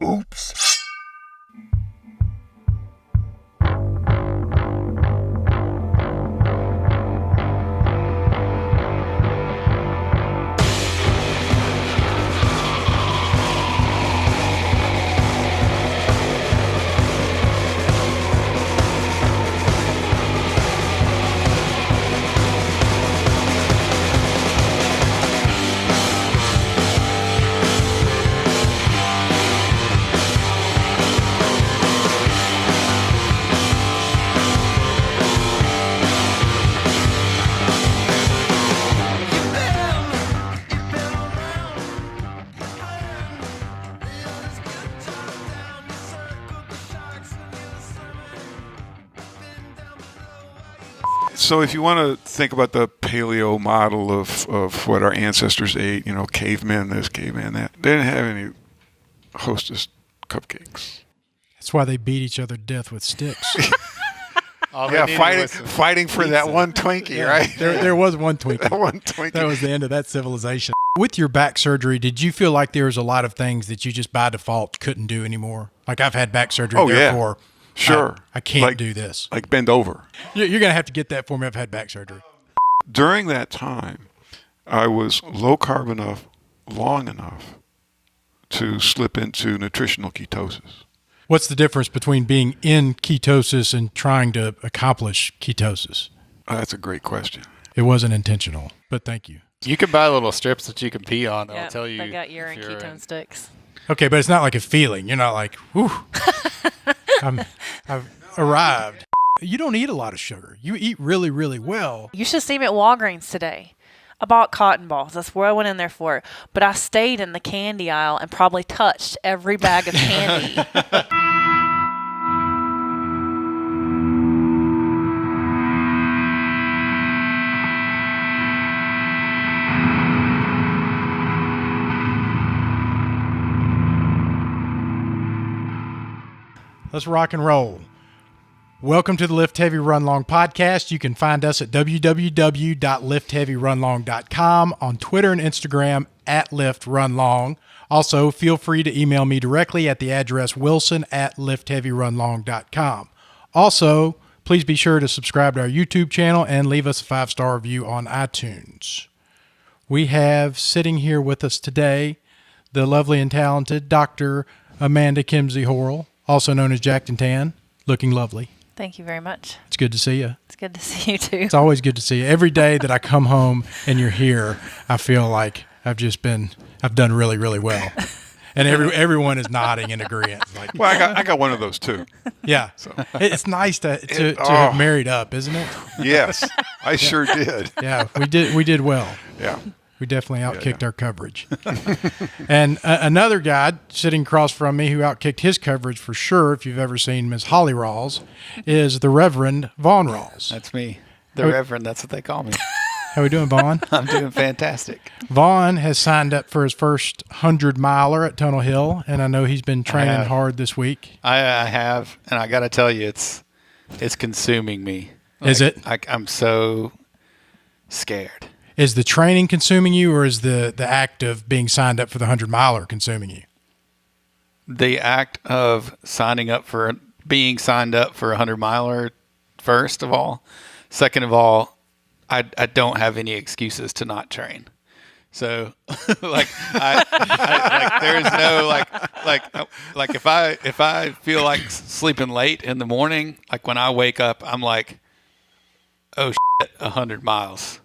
Oops. So if you want to think about the paleo model of what our ancestors ate, cavemen this, caveman that, they didn't have any Hostess cupcakes. That's why they beat each other to death with sticks. Fighting for that one Twinkie, right? There was one Twinkie. That one Twinkie. That was the end of that civilization. With your back surgery, did you feel like there was a lot of things that you just by default couldn't do anymore? Like I've had back surgery, therefore sure. I can't do this. Like bend over. You're going to have to get that for me. I've had back surgery. During that time, I was low carb enough, long enough to slip into nutritional ketosis. What's the difference between being in ketosis and trying to accomplish ketosis? That's a great question. It wasn't intentional, but thank you. You can buy little strips that you can pee on. That'll tell you. I got urine ketone sticks. Okay, but it's not like a feeling. You're not like, whew, I've arrived. You don't eat a lot of sugar. You eat really, really well. You should see me at Walgreens today. I bought cotton balls. That's where I went in there for it. But I stayed in the candy aisle and probably touched every bag of candy. Let's rock and roll. Welcome to the Lift Heavy Run Long podcast. You can find us at www.liftheavyrunlong.com, on Twitter and Instagram at liftrunlong. Also, feel free to email me directly at the address wilson@liftheavyrunlong.com. Also, please be sure to subscribe to our YouTube channel and leave us a 5-star review on iTunes. We have sitting here with us today the lovely and talented Dr. Amanda Kimsey-Horrell, also known as Jacked and Tan, looking lovely. Thank you very much. It's good to see you. It's good to see you too. It's always good to see you. Every day that I come home and you're here, I feel like I've done really, really well. And everyone is nodding in agreement. Like, well, I got one of those too. Yeah. So it's nice to have married up, isn't it? Yes, I sure did. Yeah, we did well. Yeah. We definitely outkicked our coverage. And another guy sitting across from me who outkicked his coverage for sure, if you've ever seen Ms. Holly Rawls, is the Reverend Vaughn Rawls. That's me. The Reverend, that's what they call me. How we doing, Vaughn? I'm doing fantastic. Vaughn has signed up for his first 100-miler at Tunnel Hill, and I know he's been training hard this week. I have, and I got to tell you, it's consuming me. Is it? I'm so scared. Is the training consuming you, or is the act of being signed up for the 100-miler consuming you? The act of being signed up for a 100-miler, first of all. Second of all, I don't have any excuses to not train. So, there's no if I feel like sleeping late in the morning, like when I wake up, I'm like, oh shit, 100 miles.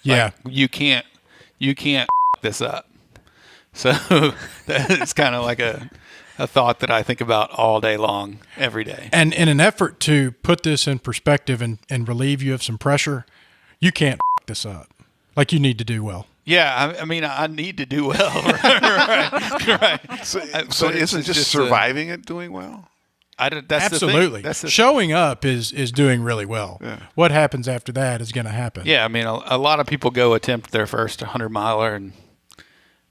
Yeah, like, you can't this up. So it's kind of like a thought that I think about all day long, every day. And in an effort to put this in perspective and relieve you of some pressure, you can't this up. Like, you need to do well. Yeah, I mean, I need to do well. right. So isn't just surviving it doing well? That's absolutely. Showing up is doing really well. Yeah. What happens after that is going to happen. Yeah, I mean, a lot of people go attempt their first 100-miler and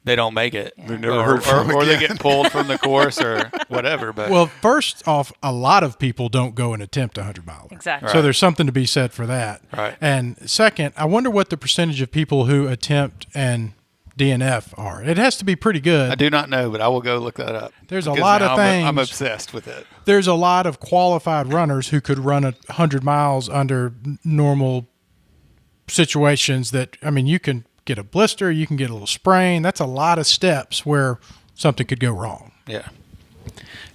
they don't make it. Yeah. They've never heard from or they get pulled from the course or whatever. But well, first off, a lot of people don't go and attempt a 100-miler. Exactly. So there's something to be said for that. Right. And second, I wonder what the percentage of people who attempt and DNF are. It has to be pretty good. I do not know, but I will go look that up. There's a Because lot now of things. I'm obsessed with it. There's a lot of qualified runners who could run 100 miles under normal situations that, I mean, you can get a blister, you can get a little sprain. That's a lot of steps where something could go wrong. Yeah.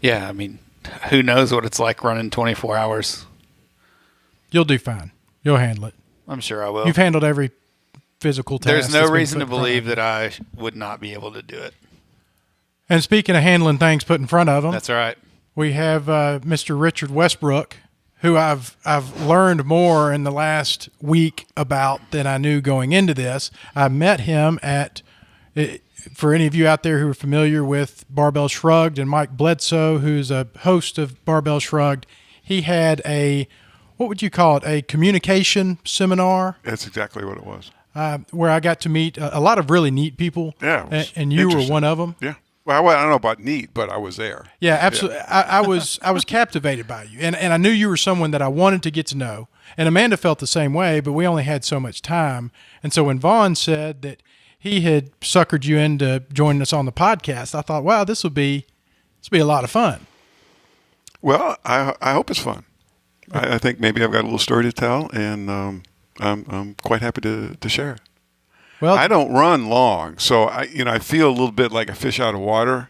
Yeah, I mean, who knows what it's like running 24 hours. You'll do fine. You'll handle it. I'm sure I will. You've handled every physical task. There's no that's been reason put to in front believe of you. that I would not be able to do it. And speaking of handling things put in front of them, That's right. we have Mr. Richard Westbrook, who I've learned more in the last week about than I knew going into this. I met him at, for any of you out there who are familiar with Barbell Shrugged and Mike Bledsoe, who's a host of Barbell Shrugged, he had a, what would you call it, a communication seminar That's exactly what it was. where I got to meet a lot of really neat people. Yeah, it was and you were interesting. one of them. Yeah. Well, I don't know about neat, but I was there. Yeah, absolutely. I was captivated by you, and I knew you were someone that I wanted to get to know. And Amanda felt the same way, but we only had so much time. And so when Vaughn said that he had suckered you into joining us on the podcast, I thought, wow, this will be a lot of fun. Well, I hope it's fun. I think maybe I've got a little story to tell, and I'm quite happy to share it. Well, I don't run long, so I feel a little bit like a fish out of water.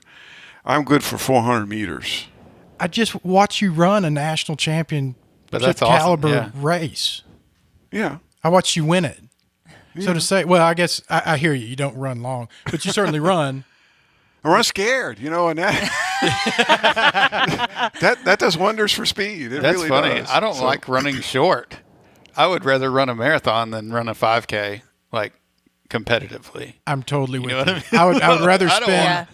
I'm good for 400 meters. I just watched you run a national championship that's awesome, caliber yeah. race. Yeah. I watched you win it. So to say, well, I guess I hear you. You don't run long, but you certainly run. I run scared, and that does wonders for speed. It That's really funny. does. I don't So- like running short. I would rather run a marathon than run a 5K, like competitively. I'm totally with know you. what I mean? I would rather I don't spend. Yeah.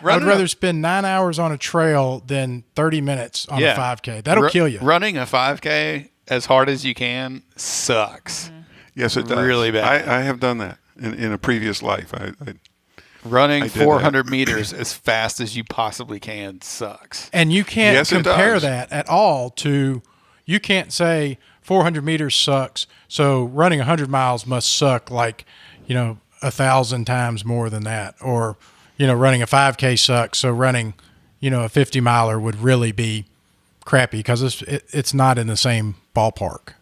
I would Running rather spend 9 hours on a trail than 30 minutes on a 5K. That'll kill you. Running a 5K as hard as you can sucks. Yes, it does. Really bad. I have done that in a previous life. I Running I did 400 meters as fast as you possibly can sucks. And you can't Yes, it compare does. that at all to, you can't say 400 meters sucks, so running 100 miles must suck like, 1,000 times more than that. Or, running a 5K sucks, so running, a 50 miler would really be crappy because it's not in the same ballpark.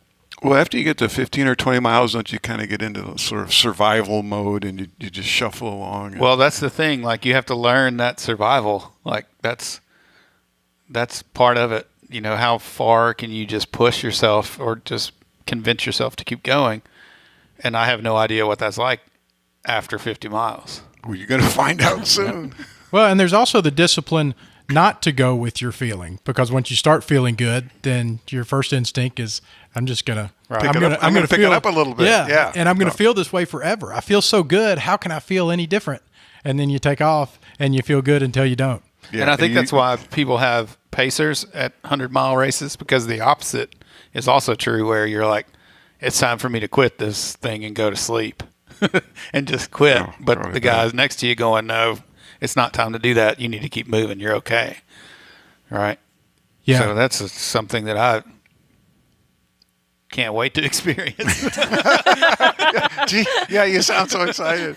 Well, after you get to 15 or 20 miles, don't you kind of get into the sort of survival mode and you just shuffle along? Well, that's the thing. Like, you have to learn that survival. Like, that's part of it. How far can you just push yourself or just convince yourself to keep going? And I have no idea what that's like after 50 miles. Well, you're going to find out soon. Well, and there's also the discipline not to go with your feeling, because once you start feeling good, then your first instinct is, I'm just going to Pick it up. I'm gonna pick it up a little bit. Yeah. And I'm going to feel this way forever. I feel so good. How can I feel any different? And then you take off and you feel good until you don't. Yeah, And I think you- that's why people have pacers at 100-mile races, because the opposite is also true, where you're like, it's time for me to quit this thing and go to sleep and just quit. Oh, But totally the guys next to you going, no, it's not time to do that. You need to keep moving. You're okay. Right? Yeah. So that's something that I can't wait to experience. Gee, yeah, you sound so excited.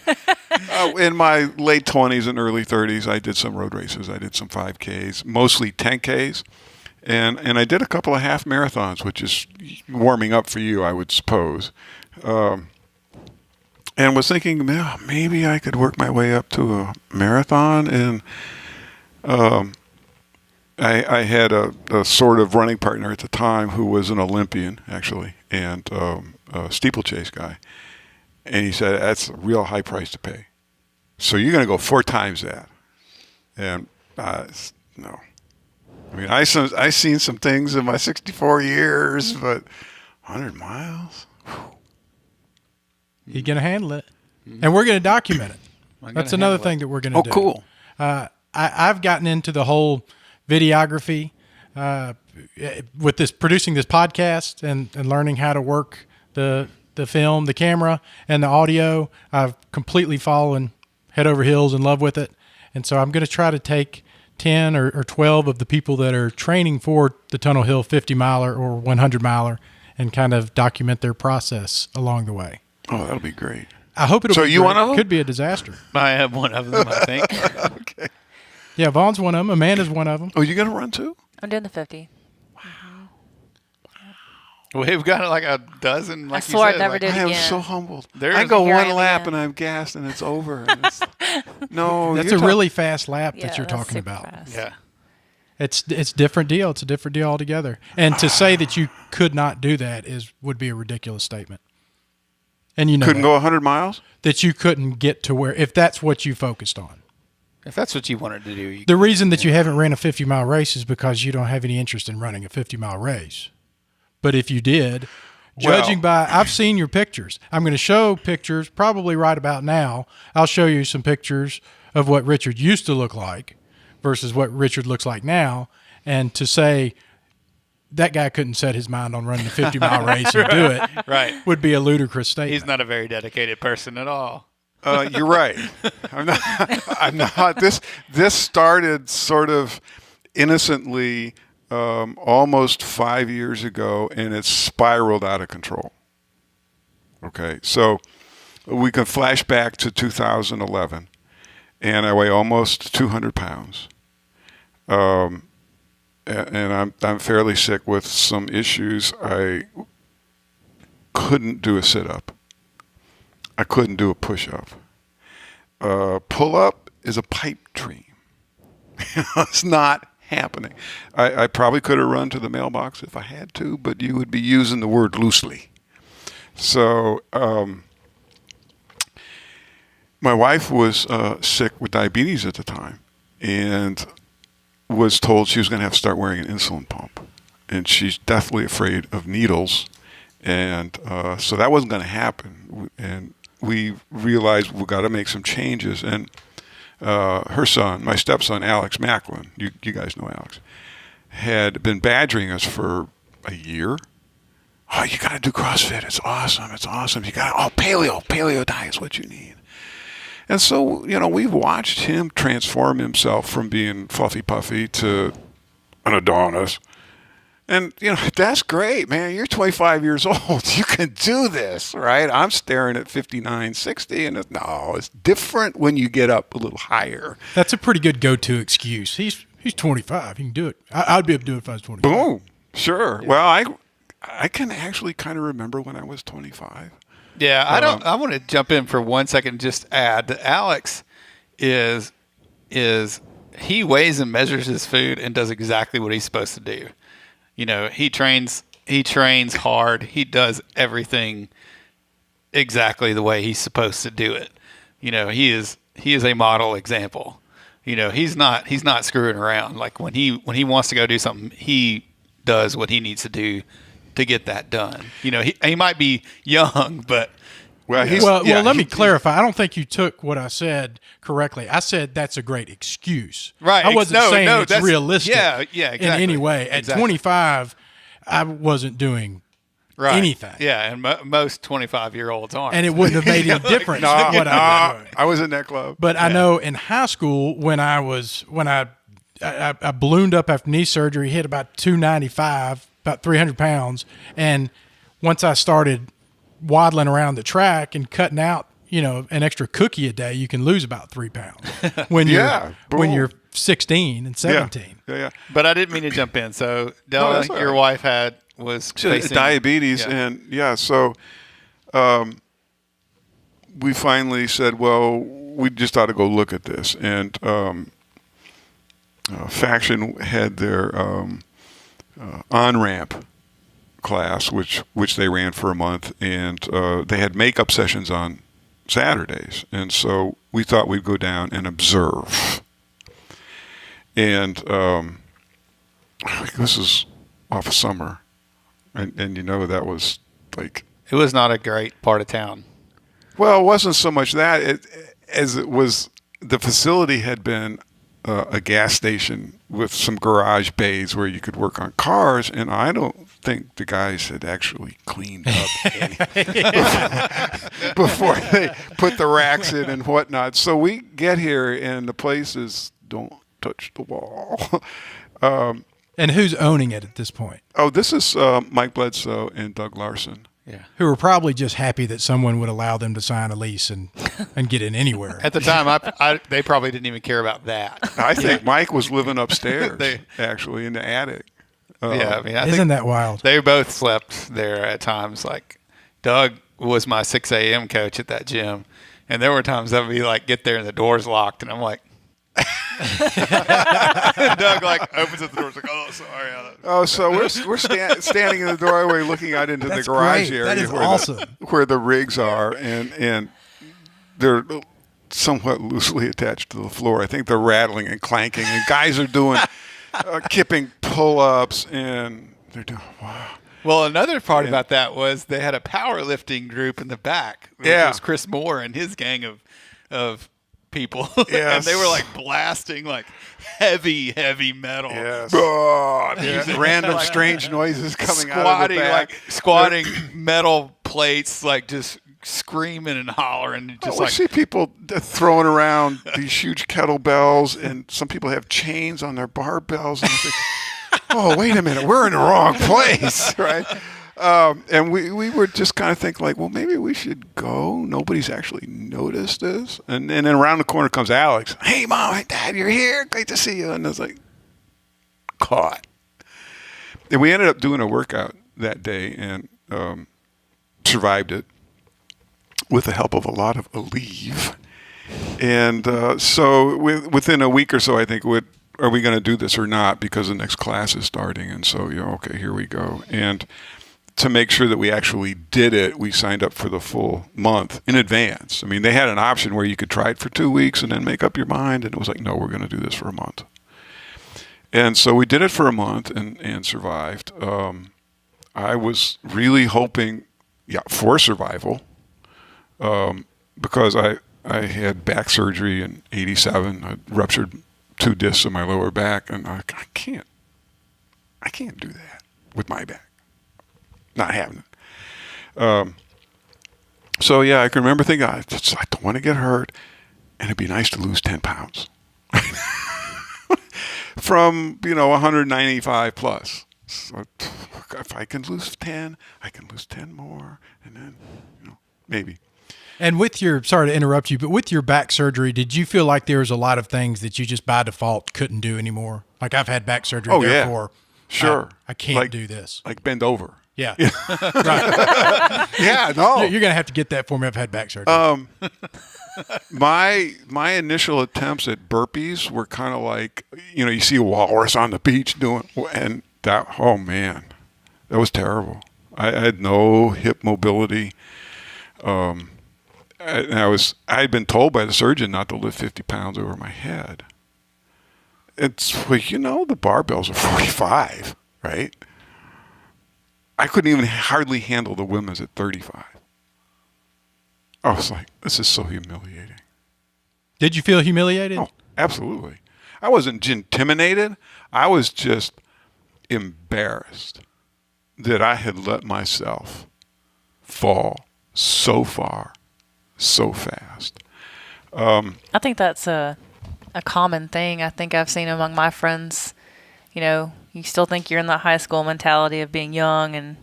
In my late 20s and early 30s, I did some road races. I did some 5Ks, mostly 10Ks. And I did a couple of half marathons, which is warming up for you, I would suppose. And was thinking, well, maybe I could work my way up to a marathon. And I had a sort of running partner at the time who was an Olympian, actually, and a steeplechase guy. And he said, that's a real high price to pay. So you're going to go 4 times that. And no. I mean, I seen some things in my 64 years, but 100 miles? You're going to handle it. And we're going to document it. That's another handle thing that we're going to do. Oh, cool. I've gotten into the whole videography with producing this podcast and learning how to work the film, the camera, and the audio. I've completely fallen head over heels in love with it. And so I'm going to try to take 10 or 12 of the people that are training for the Tunnel Hill 50 miler or 100 miler and kind of document their process along the way. Oh, that'll be great. I hope it'll So be you great. one of them? Could be a disaster. I have one of them, I think. Okay. Yeah, Vaughn's one of them. Amanda's one of them. Oh, you going to run too? I'm doing the 50. We've got like a dozen. Like I swore you I'd said, never like, do it I am again. so humbled. There's- I go Here I one am lap again. and I'm gassed and it's over. And it's, no, That's you're a really fast lap Yeah, that you're that's talking super about. fast. Yeah. It's different deal. It's a different deal altogether. And to say that you could not do that would be a ridiculous statement. And you know couldn't that, go 100 miles. that you couldn't get to where if that's what you focused on. If that's what you wanted to do, you The reason that you haven't ran a 50-mile race is because you don't have any interest in running a 50-mile race. But if you did, judging by, I've seen your pictures. I'm going to show pictures probably right about now. I'll show you some pictures of what Richard used to look like versus what Richard looks like now. And to say that guy couldn't set his mind on running a 50-mile race and do it right. would be a ludicrous statement. He's not a very dedicated person at all. You're right. I'm not. I'm not. This started sort of innocently almost 5 years ago, and it's spiraled out of control. Okay, so we can flash back to 2011, and I weigh almost 200 pounds. And I'm fairly sick with some issues. I couldn't do a sit-up. I couldn't do a push-up. Pull-up is a pipe dream. It's not happening. I probably could have run to the mailbox if I had to, but you would be using the word loosely. So my wife was sick with diabetes at the time and was told she was going to have to start wearing an insulin pump. And she's deathly afraid of needles. And so that wasn't going to happen. And we realized we've got to make some changes. And her son, my stepson, Alex Macklin, you guys know Alex, had been badgering us for a year. Oh, you got to do CrossFit. It's awesome. It's awesome. You got Paleo Diet is what you need. And so, we've watched him transform himself from being fluffy puffy to an Adonis. And, that's great, man. You're 25 years old. You can do this, right? I'm staring at 59, 60, and it's different when you get up a little higher. That's a pretty good go-to excuse. He's 25. He can do it. I'd be able to do it if I was 25. Boom. Sure. Yeah. Well, I can actually kind of remember when I was 25. Yeah, I want to jump in for 1 second and just add that Alex is he weighs and measures his food and does exactly what he's supposed to do. He trains hard. He does everything exactly the way he's supposed to do it. He is a model example. He's not screwing around. Like when he wants to go do something, he does what he needs to do to get that done. He might be young, but Well, let me clarify. I don't think you took what I said correctly. I said that's a great excuse. Right. I wasn't saying it's that's realistic exactly. in any way. At Exactly. 25, I wasn't doing Right. anything. Yeah, and most 25-year-olds aren't. And it wouldn't have made any difference what I was doing. I was in that club. But I know in high school when I ballooned up after knee surgery, hit about 295, about 300 pounds. And once I started waddling around the track and cutting out, an extra cookie a day, you can lose about 3 pounds when you're 16 and 17. Yeah. But I didn't mean to jump in. So Della, that's all your right. wife was facing diabetes, yeah. so we finally said, well, we just ought to go look at this. And Faction had their on-ramp class, which they ran for a month, and they had makeup sessions on Saturdays. And so we thought we'd go down and observe. And this is off of summer. And that was like... It was not a great part of town. Well, it wasn't so much that as it was the facility had been a gas station with some garage bays where you could work on cars, and I don't think the guys had actually cleaned up before they put the racks in and whatnot. So we get here, and the place is don't touch the wall. And who's owning it at this point? Oh, this is Mike Bledsoe and Doug Larson. who were probably just happy that someone would allow them to sign a lease and get in anywhere. At the time, they probably didn't even care about that. I think Mike was living upstairs, actually, in the attic. Yeah, I mean, I Isn't think that wild? they both slept there at times. Like, Doug was my 6 a.m. coach at that gym, and there were times I would be like, get there and the door's locked, and I'm like, and Doug like opens up the door, like, oh, sorry. So we're standing in the doorway, looking out into the garage great. area That is where awesome. where the rigs are, and they're somewhat loosely attached to the floor. I think they're rattling and clanking, and guys are doing kipping pull-ups, and they're doing wow. Well, another part about that was they had a powerlifting group in the back, which was Chris Moore and his gang of people. Yes. And they were like blasting like heavy metal. Yes. Random strange noises coming out of the back. Squatting metal plates, like just screaming and hollering. Just I see people throwing around these huge kettlebells, and some people have chains on their barbells. And it's like, oh, wait a minute, we're in the wrong place, right? And we were just kind of thinking like, well, maybe we should go. Nobody's actually noticed this. And then around the corner comes Alex. Hey, Mom, hey, Dad, you're here. Great to see you. And I was like, caught. And we ended up doing a workout that day and survived it with the help of a lot of Aleve. And so within a week or so, I think, are we going to do this or not? Because the next class is starting. And so, okay, here we go. And to make sure that we actually did it, we signed up for the full month in advance. I mean, they had an option where you could try it for 2 weeks and then make up your mind. And it was like, no, we're going to do this for a month. And so we did it for a month and survived. I was really hoping, for survival, because I had back surgery in '87. I ruptured 2 discs in my lower back, and I can't do that with my back. Not having it. So I can remember thinking, I don't want to get hurt, and it'd be nice to lose 10 pounds from 195 plus. So if I can lose 10, I can lose 10 more, and then maybe. And sorry to interrupt you, but with your back surgery, did you feel like there was a lot of things that you just by default couldn't do anymore? Like I've had back surgery, therefore, sure, I can't do this. Like bend over. Yeah. Right. Yeah, no. You're going to have to get that for me. I've had back surgery. My initial attempts at burpees were kind of like, you see a walrus on the beach doing, and that, oh man, that was terrible. I had no hip mobility. I had been told by the surgeon not to lift 50 pounds over my head. It's, the barbells are 45, right? I couldn't even hardly handle the women's at 35. I was like, this is so humiliating. Did you feel humiliated? Oh, absolutely. I wasn't intimidated. I was just embarrassed that I had let myself fall so far, so fast. I think that's a common thing. I think I've seen among my friends, you still think you're in that high school mentality of being young and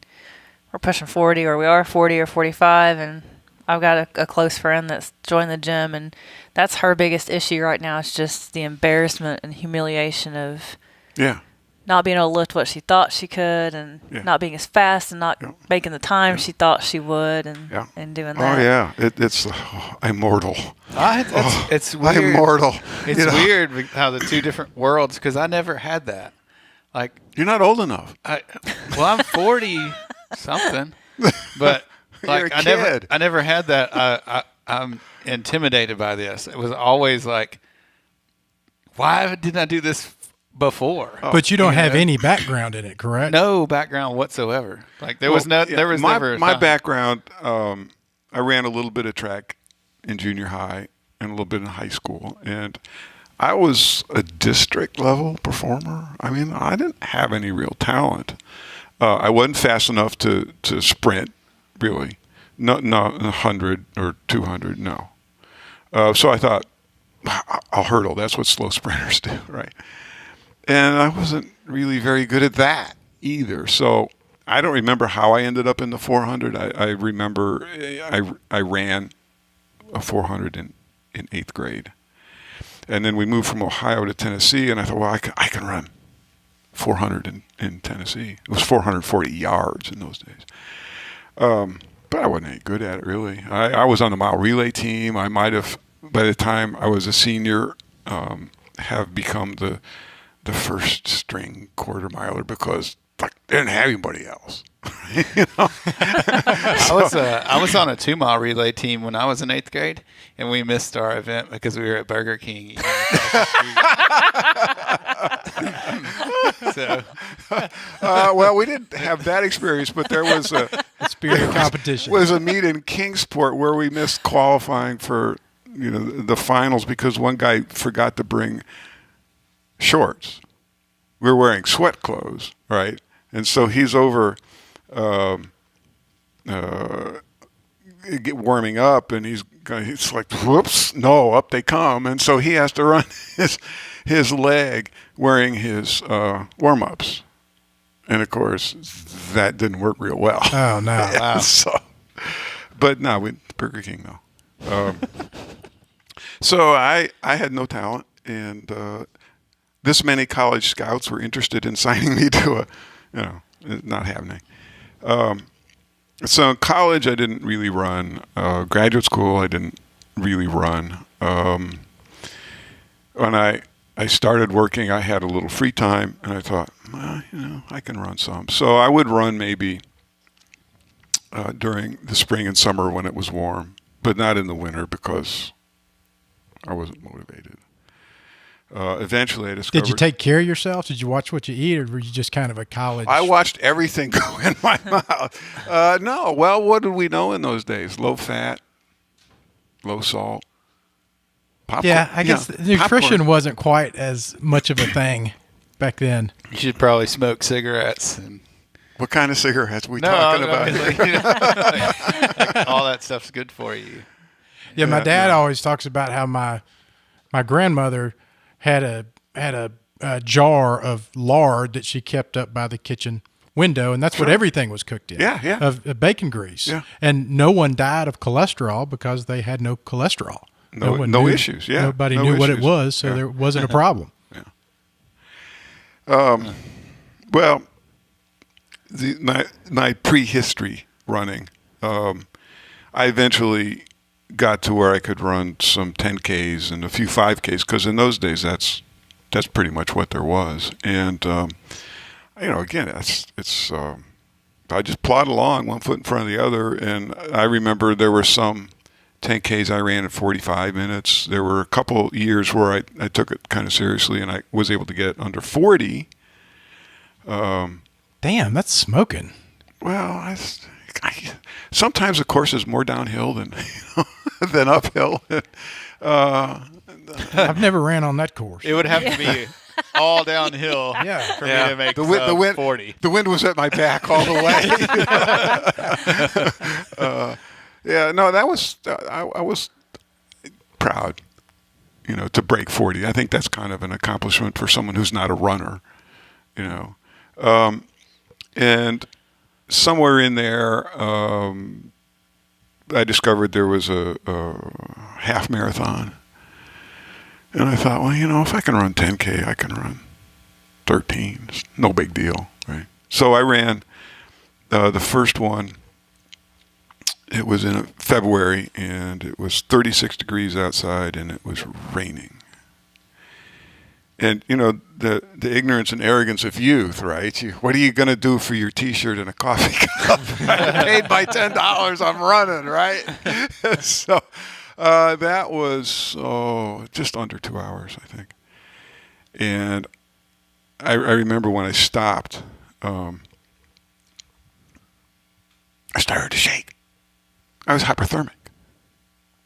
we're pushing 40 or we are 40 or 45. And I've got a close friend that's joined the gym, and that's her biggest issue right now. It's just the embarrassment and humiliation of not being able to lift what she thought she could, and not being as fast and not making the time she thought she would, and doing that. Oh yeah, it's I'm mortal. It's weird. I'm mortal. It's weird how the two different worlds, because I never had that. Like, you're not old enough. I'm 40 something, but like I never had that. I'm intimidated by this. It was always like, why didn't I do this before? But you don't have any background in it, correct? No background whatsoever. Like there was never my background. I ran a little bit of track in junior high and a little bit in high school, and I was a district level performer. I mean, I didn't have any real talent. I wasn't fast enough to sprint, really. No, 100 or 200, no. So I thought, I'll hurdle. That's what slow sprinters do, right? And I wasn't really very good at that either. So I don't remember how I ended up in the 400. I remember I ran a 400 in 8th grade. And then we moved from Ohio to Tennessee, and I thought, well, I can run 400 in Tennessee. It was 440 yards in those days. But I wasn't any good at it, really. I was on the mile relay team. I might have, by the time I was a senior, have become the first string quarter miler because like they didn't have anybody else. You know? I was on a 2-mile relay team when I was in 8th grade, and we missed our event because we were at Burger King. Eating so, well, we didn't have that experience, but there was a spirit of competition. Was a meet in Kingsport where we missed qualifying for the finals because one guy forgot to bring shorts. We were wearing sweat clothes, right? And so he's over warming up, and he's like, whoops, no, up they come. And so he has to run his leg wearing his warm-ups. And, of course, that didn't work real well. Oh, no. Wow. But no, Burger King, though. So I had no talent, and this many college scouts were interested in signing me to not happening. So in college, I didn't really run. Graduate school, I didn't really run. When I started working, I had a little free time, and I thought, well, I can run some. So I would run maybe during the spring and summer when it was warm, but not in the winter because I wasn't motivated. Eventually, I discovered... Did you take care of yourself? Did you watch what you eat, or were you just kind of a college... I watched everything go in my mouth. No, well, what did we know in those days? Low fat, low salt. Popcorn. Yeah, I guess nutrition wasn't quite as much of a thing back then. you should probably smoke cigarettes. And What kind of cigarettes are we talking about? Like, all that stuff's good for you. Yeah, my dad always talks about how my grandmother had a jar of lard that she kept up by the kitchen window, and that's what everything was cooked in. Yeah. Of bacon grease. Yeah. And no one died of cholesterol because they had no cholesterol. No issues. Yeah. Nobody No knew what it issues. was, so there wasn't a problem. Well, my prehistory running, I eventually got to where I could run some 10Ks and a few 5Ks because in those days that's pretty much what there was. And again, I just plodded along, one foot in front of the other. And I remember there were some 10Ks I ran in 45 minutes. There were a couple years where I took it kind of seriously, and I was able to get under 40. Damn, that's smoking. Well, sometimes the course is more downhill than than uphill. I've never ran on that course. It would have to be all downhill for me to make the wind, 40. The wind was at my back all the way. That was I was proud, to break 40. I think that's kind of an accomplishment for someone who's not a runner, and somewhere in there, I discovered there was a half marathon. And I thought, well, if I can run 10K, I can run 13. It's no big deal, right? So I ran the first one. It was in February, and it was 36 degrees outside, and it was raining. And, the ignorance and arrogance of youth, right? What are you going to do for your T-shirt and a coffee cup? I paid my $10. I'm running, right? So that was just under 2 hours, I think. And I remember when I stopped, I started to shake. I was hypothermic,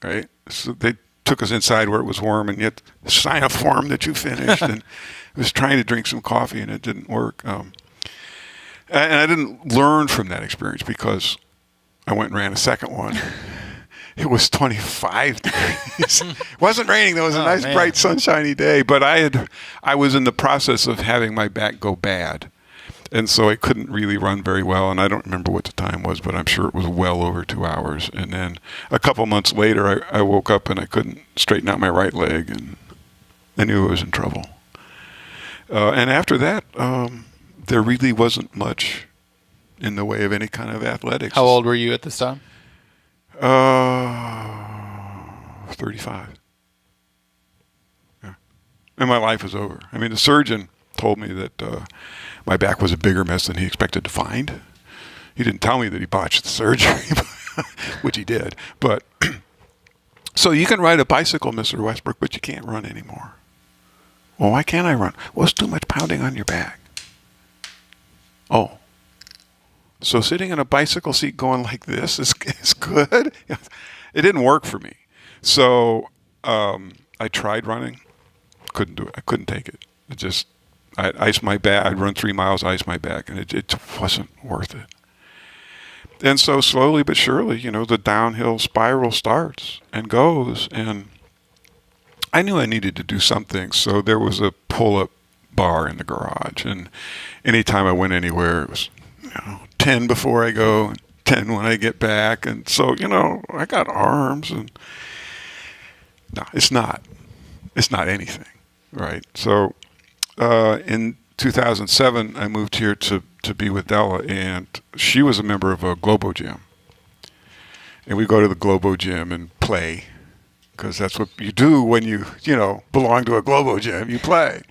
right? So they took us inside where it was warm, and yet sign a form that you finished, and I was trying to drink some coffee, and it didn't work. And I didn't learn from that experience because I went and ran a second one. It was 25 degrees. It wasn't raining. There was a nice, bright, sunshiny day, but I was in the process of having my back go bad. And so I couldn't really run very well, and I don't remember what the time was, but I'm sure it was well over 2 hours. And then a couple months later, I woke up and I couldn't straighten out my right leg, and I knew I was in trouble. And after that, there really wasn't much in the way of any kind of athletics. How old were you at this time? 35. Yeah. And my life was over. I mean, the surgeon told me that my back was a bigger mess than he expected to find. He didn't tell me that he botched the surgery, which he did. But so you can ride a bicycle, Mr. Westbrook, but you can't run anymore. Well, why can't I run? Well, it's too much pounding on your back. Oh. So sitting in a bicycle seat going like this is good? It didn't work for me. So I tried running. Couldn't do it. I couldn't take it. It just, I'd ice my back. I'd run 3 miles, ice my back, and it wasn't worth it. And so slowly but surely, the downhill spiral starts and goes. And I knew I needed to do something. So there was a pull-up bar in the garage. And anytime I went anywhere, it was 10 before I go, and 10 when I get back. And so, I got arms, and no, it's not anything, right? So in 2007, I moved here to be with Della, and she was a member of a Globo gym. And we go to the Globo gym and play, because that's what you do when you belong to a Globo gym. You play.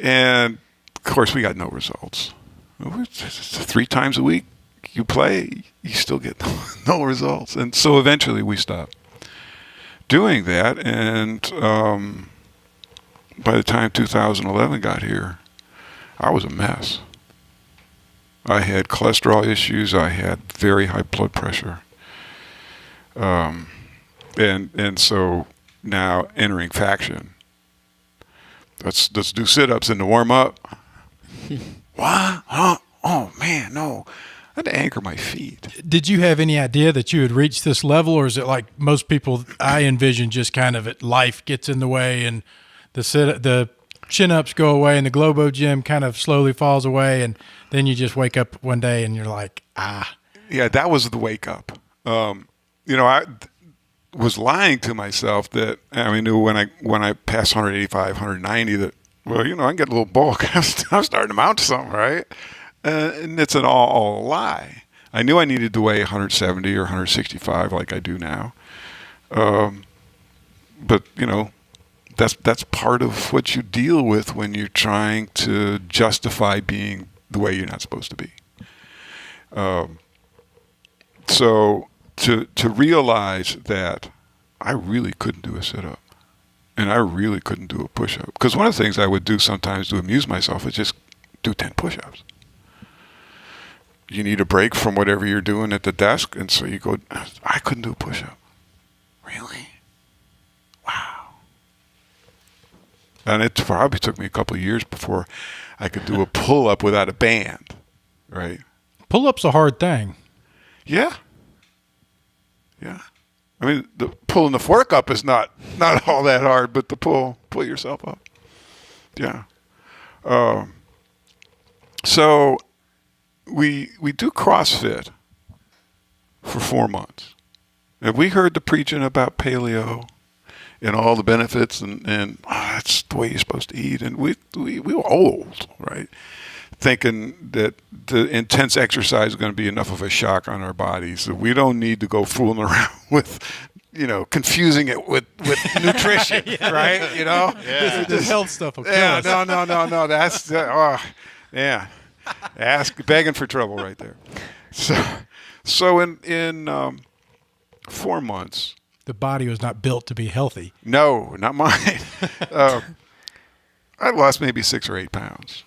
And, of course, we got no results. 3 times a week you play, you still get no results. And so eventually we stopped doing that. And by the time 2011 got here, I was a mess. I had cholesterol issues. I had very high blood pressure. And so now entering faction, let's do sit-ups and to warm up. What? Huh? Oh, man, no. I had to anchor my feet. Did you have any idea that you had reached this level, or is it like most people I envision, just kind of life gets in the way and the chin-ups go away and the Globo gym kind of slowly falls away, and then you just wake up one day and you're like, ah. Yeah, that was the wake up. I was lying to myself that I knew when I passed 185, 190 that, well, I can get a little bulk. I'm starting to mount to something, right? And it's an all a lie. I knew I needed to weigh 170 or 165 like I do now. But, that's part of what you deal with when you're trying to justify being the way you're not supposed to be. So to realize that I really couldn't do a sit-up. And I really couldn't do a push-up. Because one of the things I would do sometimes to amuse myself is just do 10 push-ups. You need a break from whatever you're doing at the desk, and so you go, I couldn't do a push-up. Really? Wow. And it probably took me a couple of years before I could do a pull-up without a band, right? Pull-up's a hard thing. Yeah. Yeah. I mean, the pulling the fork up is not all that hard, but to pull yourself up. Yeah. So we do CrossFit for 4 months. And we heard the preaching about paleo and all the benefits and that's the way you're supposed to eat. And we were old, right? Thinking that the intense exercise is going to be enough of a shock on our bodies. So we don't need to go fooling around with, confusing it with nutrition, right? Yeah. This health stuff will kill us. No. That's, yeah. Begging for trouble right there. So in 4 months. The body was not built to be healthy. No, not mine. I lost maybe 6 or 8 pounds.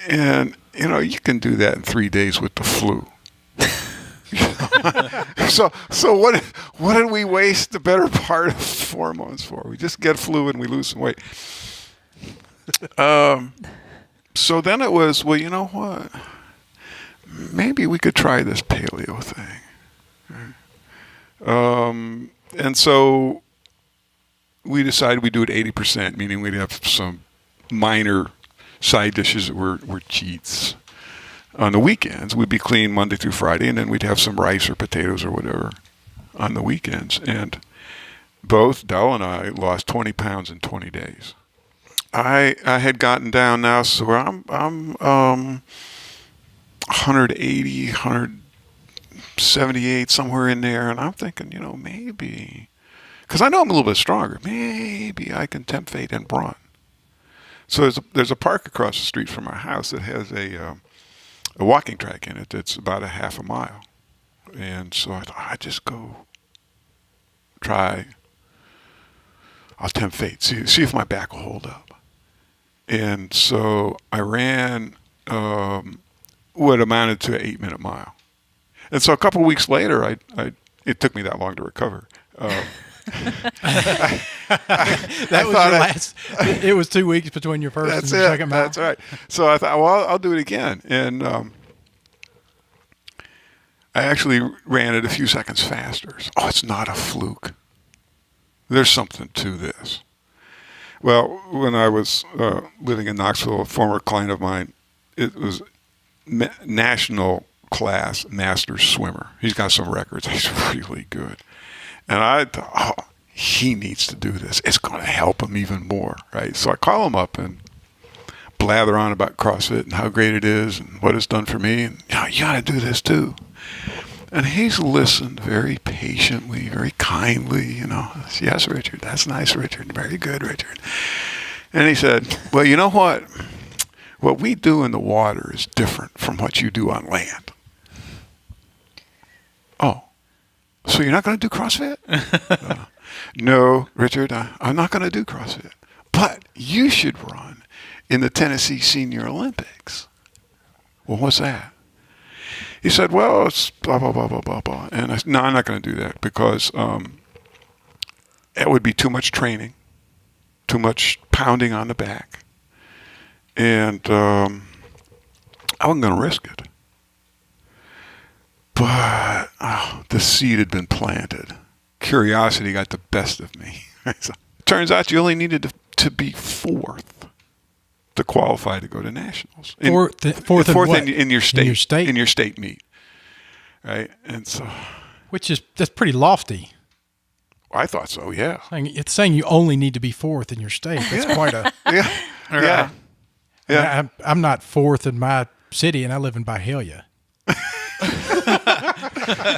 And, you can do that in 3 days with the flu. So what did we waste the better part of 4 months for? We just get flu and we lose some weight. So then it was, well, you know what? Maybe we could try this paleo thing. And so we decided we'd do it 80%, meaning we'd have some minor side dishes that were cheats. On the weekends, we'd be clean Monday through Friday, and then we'd have some rice or potatoes or whatever on the weekends. And both Dell and I lost 20 pounds in 20 days. I had gotten down now, so I'm 180, 178, somewhere in there, and I'm thinking, maybe, because I know I'm a little bit stronger, maybe I can tempt fate and run. So there's a park across the street from our house that has a walking track in it that's about a half a mile. And so I thought, I'd just go try. I'll tempt fate, see if my back will hold up. And so I ran what amounted to an 8-minute mile. And so a couple of weeks later, it took me that long to recover. It was 2 weeks between your first and your second mile. That's right. So I thought, well, I'll do it again. And I actually ran it a few seconds faster. Oh, it's not a fluke. There's something to this. Well, when I was living in Knoxville, a former client of mine, it was national class master swimmer. He's got some records. He's really good. And I thought, oh, he needs to do this. It's going to help him even more, right? So I call him up and blather on about CrossFit and how great it is and what it's done for me. And you got to do this too. And he's listened very patiently, very kindly, Yes, Richard, that's nice, Richard. Very good, Richard. And he said, well, you know what? What we do in the water is different from what you do on land. Oh, so you're not going to do CrossFit? No, Richard, I'm not going to do CrossFit. But you should run in the Tennessee Senior Olympics. Well, what's that? He said, well, it's blah, blah, blah, blah, blah, blah. And I said, no, I'm not going to do that because it would be too much training, too much pounding on the back. And I wasn't going to risk it. But the seed had been planted. Curiosity got the best of me. So, it turns out you only needed to be fourth to qualify to go to nationals. Fourth in your state meet, right? And so, that's pretty lofty. I thought so. Yeah, it's saying you only need to be fourth in your state. That's quite a yeah. I'm not fourth in my city, and I live in Byhalia.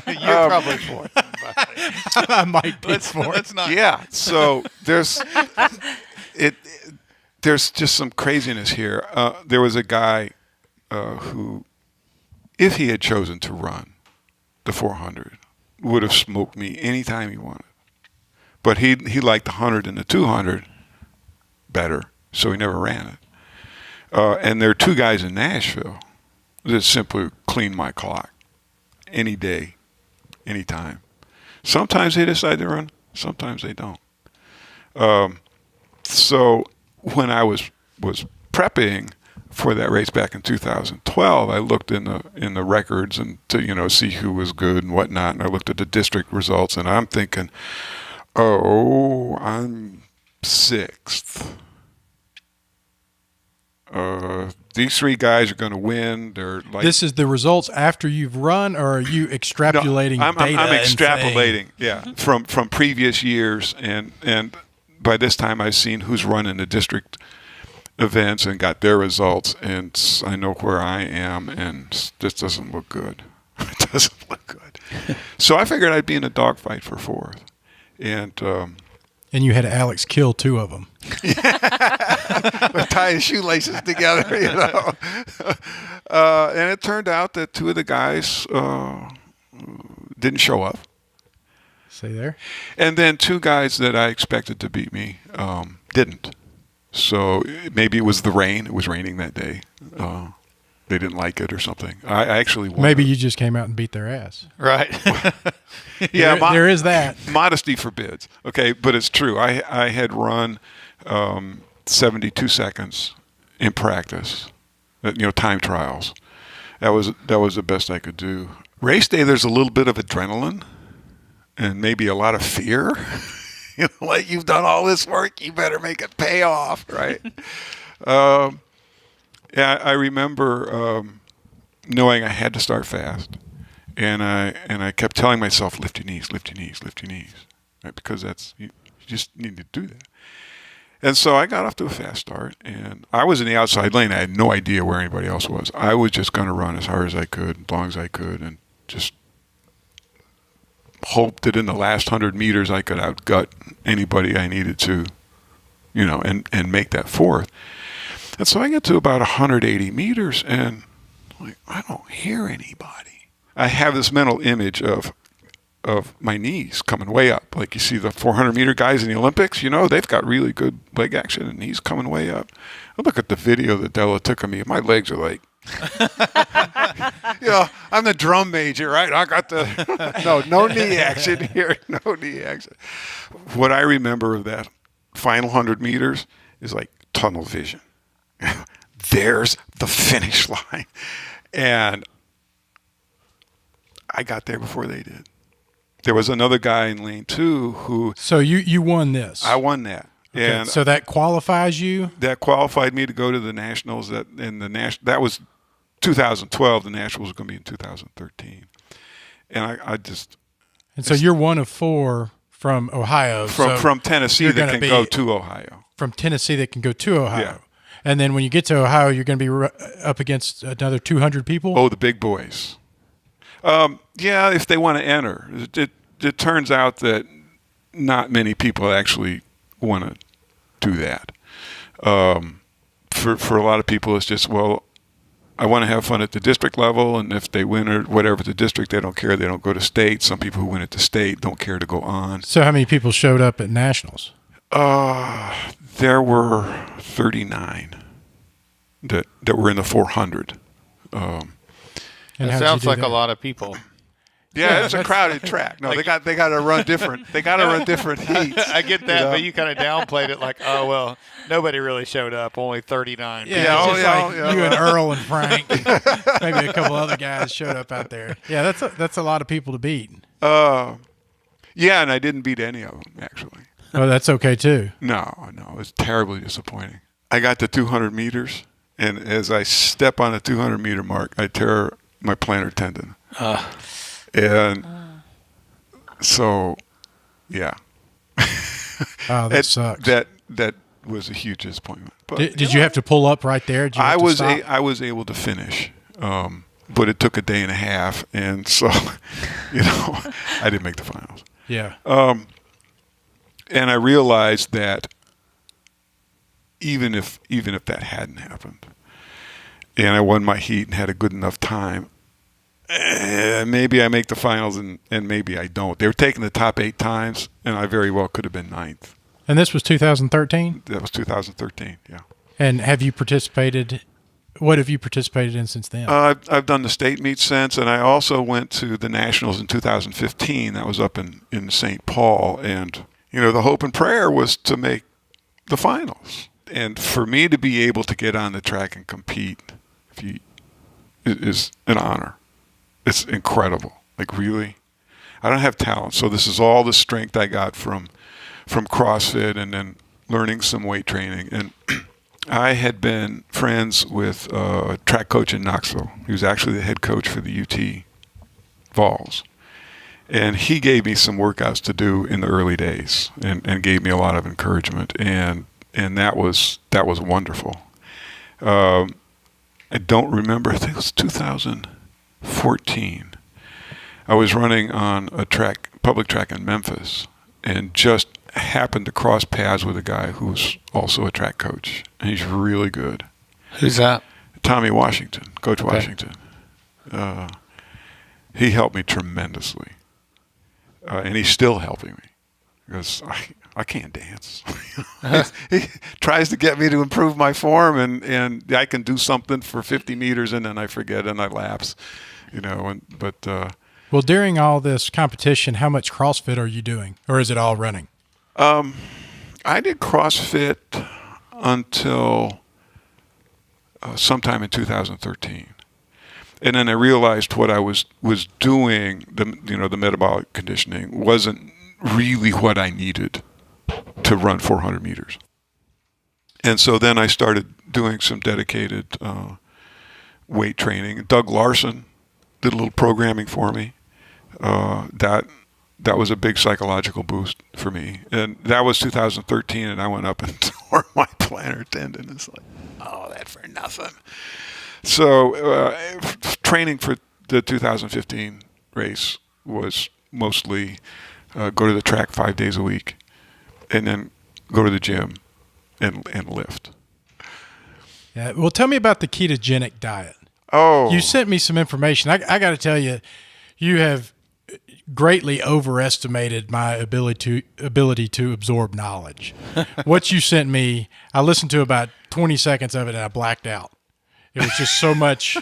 You're probably fourth. I might be fourth. Let's not. Yeah. So there's just some craziness here. There was a guy who, if he had chosen to run the 400, would have smoked me anytime he wanted. But he liked the 100 and the 200 better, so he never ran it. And there are two guys in Nashville that simply clean my clock any day, any time. Sometimes they decide to run, sometimes they don't. So when I was prepping for that race back in 2012, I looked in the records and to see who was good and whatnot, and I looked at the district results, and I'm thinking, oh, I'm sixth. These three guys are going to win. They're like, this is the results after you've run, or are you extrapolating data? I'm extrapolating, from previous years, and by this time I've seen who's running the district events and got their results, and I know where I am, and this doesn't look good. It doesn't look good. So I figured I'd be in a dogfight for fourth, and you had Alex kill two of them. Tie his shoelaces together, and it turned out that two of the guys didn't show up. See there? And then two guys that I expected to beat me didn't. So maybe it was the rain. It was raining that day. They didn't like it or something. I actually won. Maybe you just came out and beat their ass. Right. Yeah, there is that. Modesty forbids. Okay, but it's true. I had run 72 seconds in practice, time trials. That was the best I could do. Race day, there's a little bit of adrenaline and maybe a lot of fear. Like, you've done all this work, you better make it pay off, right? Yeah, I remember knowing I had to start fast, and I kept telling myself, lift your knees, lift your knees, lift your knees, right? Because you just need to do that. And so I got off to a fast start, and I was in the outside lane. I had no idea where anybody else was. I was just going to run as hard as I could, as long as I could, and just hoped that in the last 100 meters I could outgut anybody I needed to, and make that fourth. And so I get to about 180 meters, and I don't hear anybody. I have this mental image of my knees coming way up. Like you see the 400-meter guys in the Olympics, they've got really good leg action, and knees coming way up. I look at the video that Della took of me, and my legs are like, I'm the drum major, right? I got no knee action here, no knee action. What I remember of that final 100 meters is like tunnel vision. There's the finish line. And I got there before they did. There was another guy in lane 2 who... So you won this. I won that. Okay, and so that qualifies you? That qualified me to go to the Nationals. That was 2012. The Nationals were going to be in 2013. And I just... And so you're one of 4 from Ohio. From Tennessee that can go to Ohio. From Tennessee that can go to Ohio. Yeah. And then when you get to Ohio, you're going to be up against another 200 people? Oh, the big boys. Yeah, if they want to enter. It turns out that not many people actually want to do that. For a lot of people, it's just, I want to have fun at the district level, and if they win or whatever at the district, they don't care. They don't go to state. Some people who win at the state don't care to go on. So how many people showed up at Nationals? There were 39 that were in the 400. And it sounds like a lot of people. Yeah, it's a crowded track. No, they got to run different. They got to run different heats. I get that, but you kind of downplayed it, like, oh well, nobody really showed up. Only 39. Yeah, you and Earl and Frank, maybe a couple other guys showed up out there. Yeah, that's a lot of people to beat. Yeah, and I didn't beat any of them actually. Oh, that's okay too. No, it was terribly disappointing. I got to 200 meters, and as I step on the 200-meter mark, I tear my plantar tendon. And so, yeah. Oh, that sucks. That was a huge disappointment. But did you have to pull up right there? I was able to finish, but it took a day and a half, and so I didn't make the finals. Yeah. And I realized that even if that hadn't happened, and I won my heat and had a good enough time, maybe I make the finals and maybe I don't. They were taking the top 8 times, and I very well could have been 9th. And this was 2013? That was 2013, yeah. And have you participated? What have you participated in since then? I've done the state meet since, and I also went to the Nationals in 2015. That was up in St. Paul, and the hope and prayer was to make the finals. And for me to be able to get on the track and compete is an honor. It's incredible. Like, really. I don't have talent, so this is all the strength I got from CrossFit and then learning some weight training. And I had been friends with a track coach in Knoxville. He was actually the head coach for the UT Vols. And he gave me some workouts to do in the early days and gave me a lot of encouragement. And that was wonderful. I don't remember. I think it was 2014. I was running on a public track in Memphis, and just happened to cross paths with a guy who was also a track coach, and he's really good. Who's that? Tommy Washington, Coach Washington. He helped me tremendously, and he's still helping me because I can't dance. He tries to get me to improve my form, and I can do something for 50 meters, and then I forget and I lapse, Well, during all this competition, how much CrossFit are you doing, or is it all running? I did CrossFit until sometime in 2013. And then I realized what I was doing, the metabolic conditioning, wasn't really what I needed to run 400 meters. And so then I started doing some dedicated weight training. Doug Larson did a little programming for me. That was a big psychological boost for me. And that was 2013, and I went up and tore my plantar tendon. It's like, oh, that for nothing. So training for the 2015 race was mostly go to the track 5 days a week, and then go to the gym and lift. Yeah. Well, tell me about the ketogenic diet. Oh, You sent me some information. I got to tell you, you have greatly overestimated my ability to absorb knowledge. What you sent me, I listened to about 20 seconds of it and I blacked out. It was just so much.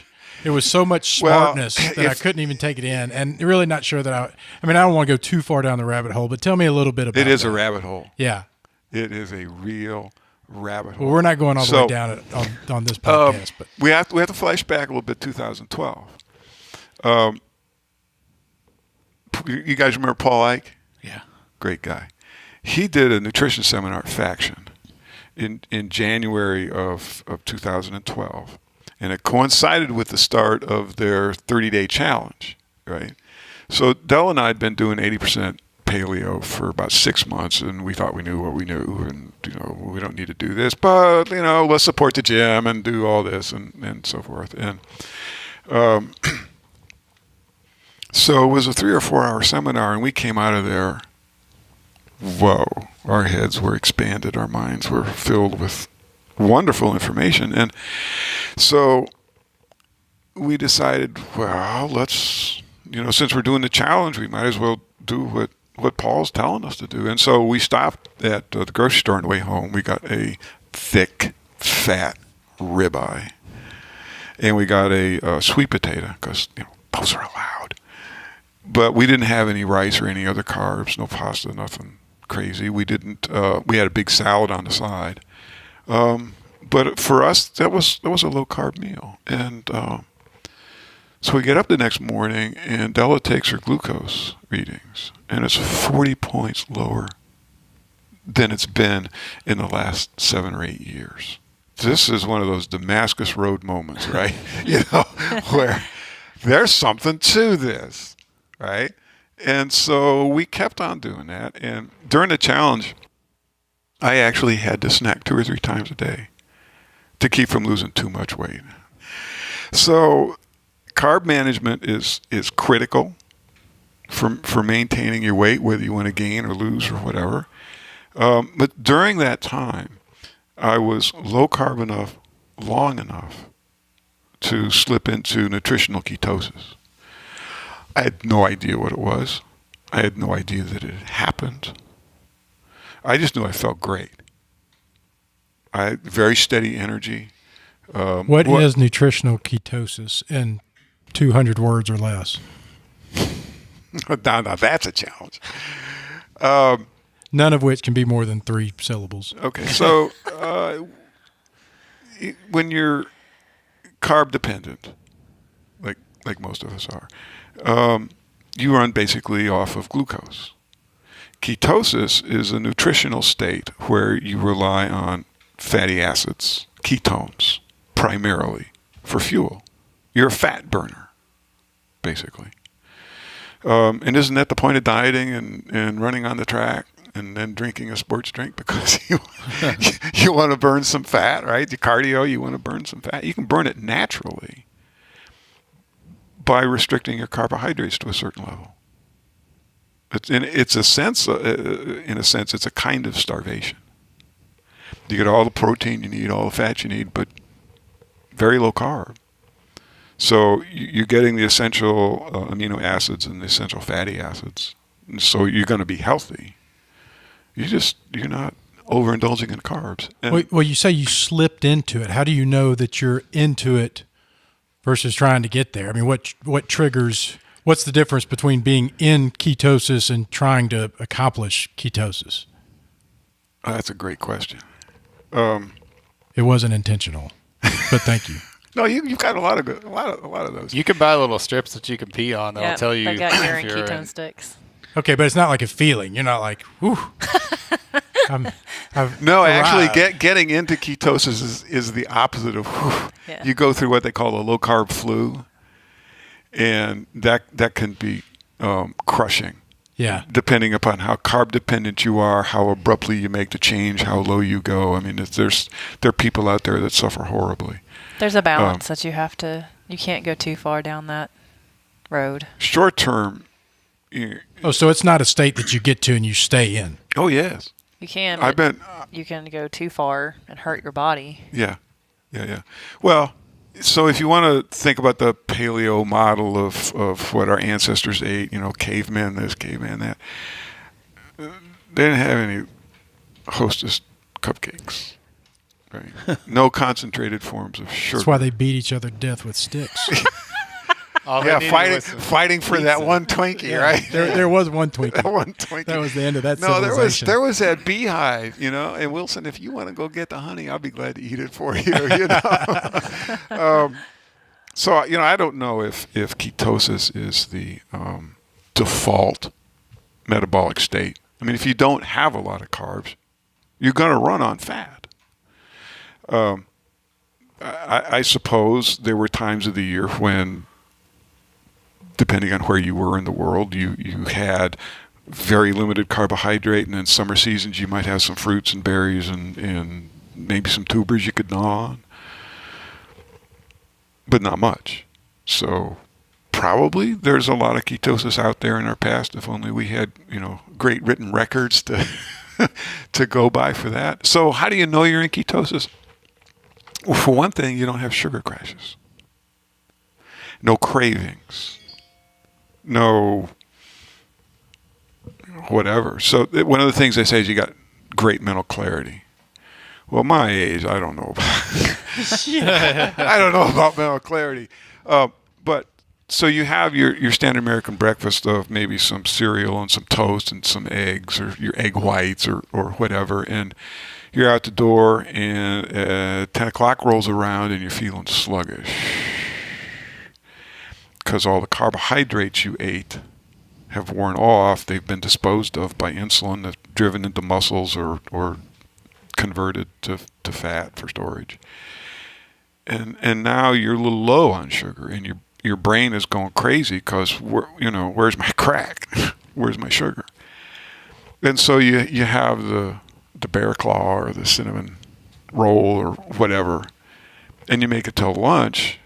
It was so much smartness that I couldn't even take it in, and really not sure that I mean, I don't want to go too far down the rabbit hole, but tell me a little bit about it. It is a rabbit hole. Yeah. It is a real rabbit hole. Well, we're not going all the way down it on this podcast, but we have to flash back a little bit. 2012. You guys remember Paul Ike? Yeah. Great guy. He did a nutrition seminar at Faction in January of 2012, and it coincided with the start of their 30-day challenge, right? So Del and I had been doing 80% paleo for about 6 months, and we thought we knew what we knew, and we don't need to do this, but let's support the gym and do all this and so forth. And so it was a 3 or 4 hour seminar, and we came out of there. Whoa, our heads were expanded, our minds were filled with wonderful information. And so we decided, well, let's, since we're doing the challenge, we might as well do what Paul's telling us to do. And so we stopped at the grocery store on the way home. We got a thick, fat ribeye, and we got a sweet potato, because those are allowed. But we didn't have any rice or any other carbs, no pasta, nothing crazy. We didn't. We had a big salad on the side. But for us, that was a low carb meal. And so we get up the next morning, and Della takes her glucose readings, and it's 40 points lower than it's been in the last 7 or 8 years. This is one of those Damascus Road moments, right? Where there's something to this, right? And so we kept on doing that. And during the challenge, I actually had to snack 2 or 3 times a day to keep from losing too much weight. So carb management is critical for maintaining your weight, whether you want to gain or lose or whatever. But during that time, I was low carb enough, long enough to slip into nutritional ketosis. I had no idea what it was. I had no idea that it had happened. I just knew I felt great. I had very steady energy. What is nutritional ketosis in 200 words or less? Now that's a challenge. None of which can be more than 3 syllables. Okay, so when you're carb dependent, like most of us are, you run basically off of glucose. Ketosis is a nutritional state where you rely on fatty acids, ketones, primarily for fuel. You're a fat burner, basically. And isn't that the point of dieting and running on the track and then drinking a sports drink? Because you want to burn some fat, right? The cardio, you want to burn some fat. You can burn it naturally by restricting your carbohydrates to a certain level. In a sense, it's a kind of starvation. You get all the protein you need, all the fat you need, but very low carb. So you're getting the essential amino acids and the essential fatty acids. And so you're going to be healthy. You're not overindulging in carbs. And Well, you say you slipped into it. How do you know that you're into it versus trying to get there? I mean, what triggers? What's the difference between being in ketosis and trying to accomplish ketosis? that's a great question. It wasn't intentional, but thank you. No, you've got a lot of those. You can buy little strips that you can pee on that'll tell you they got urine if you're ketone sticks. Okay, but it's not like a feeling. You're not like, whew. No, actually, arrived. getting into ketosis is the opposite of. Yeah. You go through what they call a low carb flu, and that can be crushing. Yeah. Depending upon how carb dependent you are, how abruptly you make the change, how low you go. I mean, there are people out there that suffer horribly. There's a balance that you can't go too far down that road. Short term. So it's not a state that you get to and you stay in. Oh yes. You can. I've but been. You can go too far and hurt your body. Yeah. Well, so if you want to think about the paleo model of what our ancestors ate, caveman this, caveman that, they didn't have any Hostess cupcakes, right? No concentrated forms of sugar. That's why they beat each other to death with sticks. All they Yeah, needed was some fighting for that pizza. one Twinkie, right? There was one Twinkie. That one Twinkie. That was the end of that No, civilization. there was that beehive, and Wilson, if you want to go get the honey, I'll be glad to eat it for you, So, I don't know if ketosis is the default metabolic state. I mean, if you don't have a lot of carbs, you're going to run on fat. I suppose there were times of the year when, depending on where you were in the world, you had very limited carbohydrate, and in summer seasons you might have some fruits and berries and maybe some tubers you could gnaw on, but not much. So probably there's a lot of ketosis out there in our past. If only we had, great written records to to go by for that. So how do you know you're in ketosis? Well, for one thing, you don't have sugar crashes, no cravings, no whatever. So one of the things they say is you got great mental clarity. Well, my age, I don't know about I don't know about mental clarity. But so you have your standard American breakfast of maybe some cereal and some toast and some eggs, or your egg whites or whatever, and you're out the door, and 10 o'clock rolls around and you're feeling sluggish because all the carbohydrates you ate have worn off. They've been disposed of by insulin that's driven into muscles or converted to fat for storage. And now you're a little low on sugar, and your brain is going crazy because where's my crack? Where's my sugar? And so you have the bear claw or the cinnamon roll or whatever, and you make it till lunch.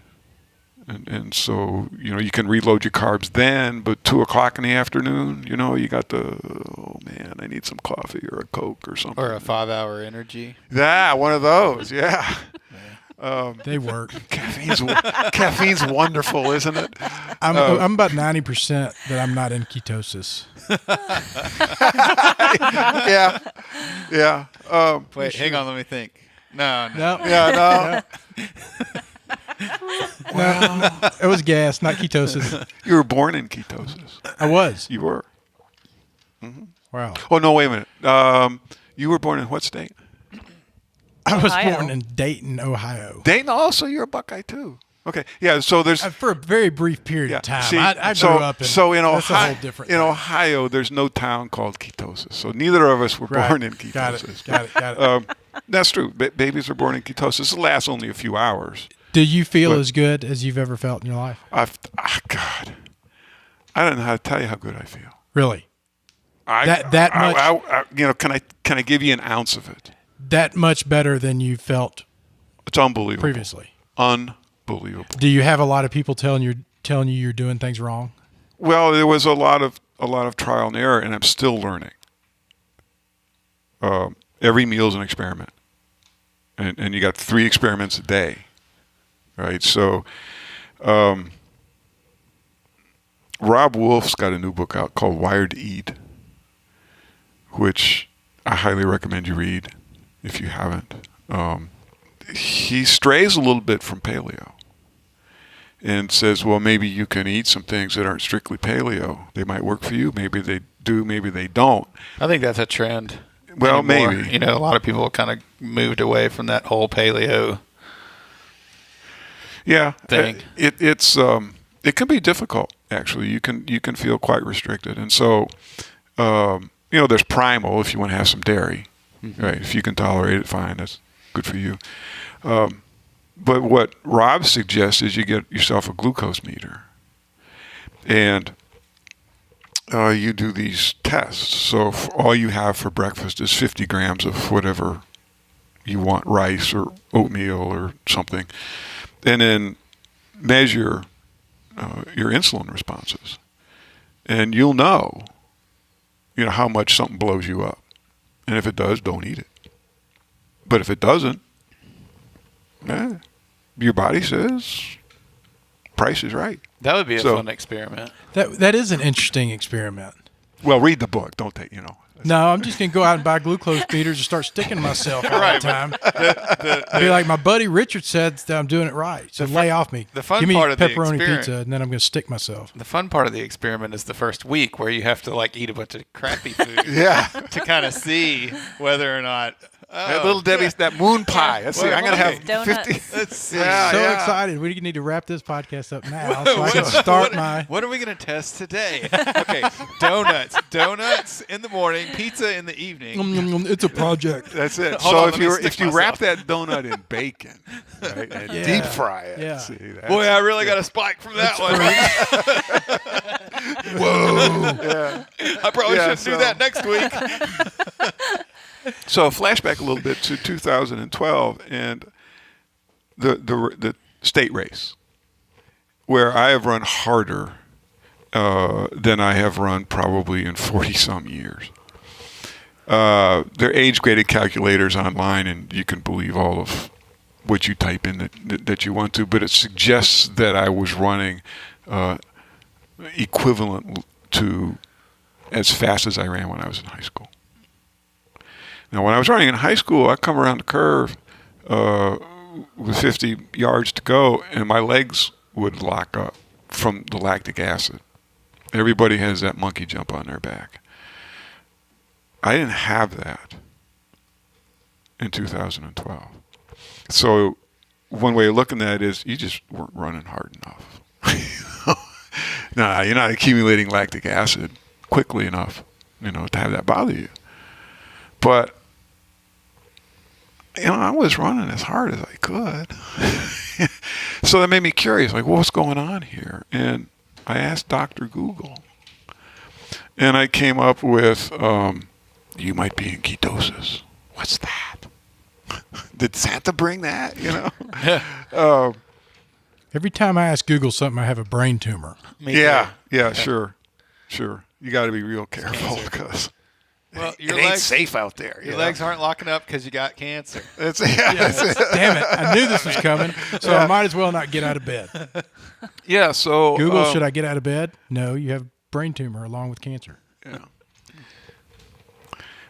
And so, you can reload your carbs then, but 2 o'clock in the afternoon, you got oh man, I need some coffee or a Coke or something. Or a 5-hour energy. Yeah, one of those, yeah. They work. Caffeine's wonderful, isn't it? I'm about 90% that I'm not in ketosis. Yeah. Wait, hang on, let me think. No. No, Yeah, no. no, it was gas, not ketosis. You were born in ketosis. I was. You were. Wow. Oh, no, wait a minute. You were born in what state? I was Ohio. born in Dayton, Ohio. Dayton. Also, you're a Buckeye too. Okay. Yeah. So there's. For a very brief period Yeah. of time. See, I so, grew up in. So in that's a Ohio, whole different in thing. Ohio, there's no town called ketosis. So neither of us were Right. born in ketosis. Got it. That's true. Babies are born in ketosis. It lasts only a few hours. Do you feel But- as good as you've ever felt in your life? God, I don't know how to tell you how good I feel. Really? That much? Can I give you an ounce of it? That much better than you felt It's unbelievable. previously? Unbelievable. Do you have a lot of people telling you you're doing things wrong? Well, there was a lot of trial and error, and I'm still learning. Every meal is an experiment, and you got 3 experiments a day, right? So, Rob Wolf's got a new book out called Wired to Eat, which I highly recommend you read if you haven't. He strays a little bit from paleo and says, well, maybe you can eat some things that aren't strictly paleo. They might work for you. Maybe they do, maybe they don't. I think that's a trend. Well, anymore. maybe. A lot of people kind of moved away from that whole paleo Yeah, thing. It can be difficult, actually. You can feel quite restricted. And so, there's primal if you want to have some dairy. Right. If you can tolerate it, fine. That's good for you. But what Rob suggests is you get yourself a glucose meter, and you do these tests. So if all you have for breakfast is 50 grams of whatever you want, rice or oatmeal or something, and then measure your insulin responses, and you'll know how much something blows you up. And if it does, don't eat it. But if it doesn't, your body says price is right. That would be a fun experiment. That is an interesting experiment. Well, read the book. Don't take, No, I'm just going to go out and buy glucose meters and start sticking myself all the time. Be like my buddy Richard said that I'm doing it right. So lay off me. The fun Give me part of the pepperoni pizza, and then I'm going to stick myself. The fun part of the experiment is the first week where you have to eat a bunch of crappy food to kind of see whether or not. That little Debbie's, that moon pie. Let's see. I'm going to have donuts. 50. Let's see. Excited. We need to wrap this podcast up now so I can start my. What are we going to test today? Okay, donuts in the morning, pizza in the evening. It's a project. That's it. Hold So on, if you wrap that donut in bacon, right, and deep fry it, see, Boy, I really got a spike from that one. Whoa. I probably shouldn't do that next week. So flashback a little bit to 2012 and the state race, where I have run harder than I have run probably in 40-some years. There are age-graded calculators online, and you can believe all of what you type in that you want to, but it suggests that I was running equivalent to as fast as I ran when I was in high school. Now, when I was running in high school, I'd come around the curve with 50 yards to go, and my legs would lock up from the lactic acid. Everybody has that monkey jump on their back. I didn't have that in 2012. So one way of looking at it is you just weren't running hard enough. No, you're not accumulating lactic acid quickly enough, to have that bother you. But I was running as hard as I could. So that made me curious, what's going on here? And I asked Dr. Google. And I came up with, you might be in ketosis. What's that? Did Santa bring that, Every time I ask Google something, I have a brain tumor. Yeah, sure. You got to be real careful because... Well, it ain't safe out there. Your legs aren't locking up because you got cancer. That's it. Damn it. I knew this was coming, so I might as well not get out of bed. Yeah, so... Google, should I get out of bed? No, you have brain tumor along with cancer. Yeah.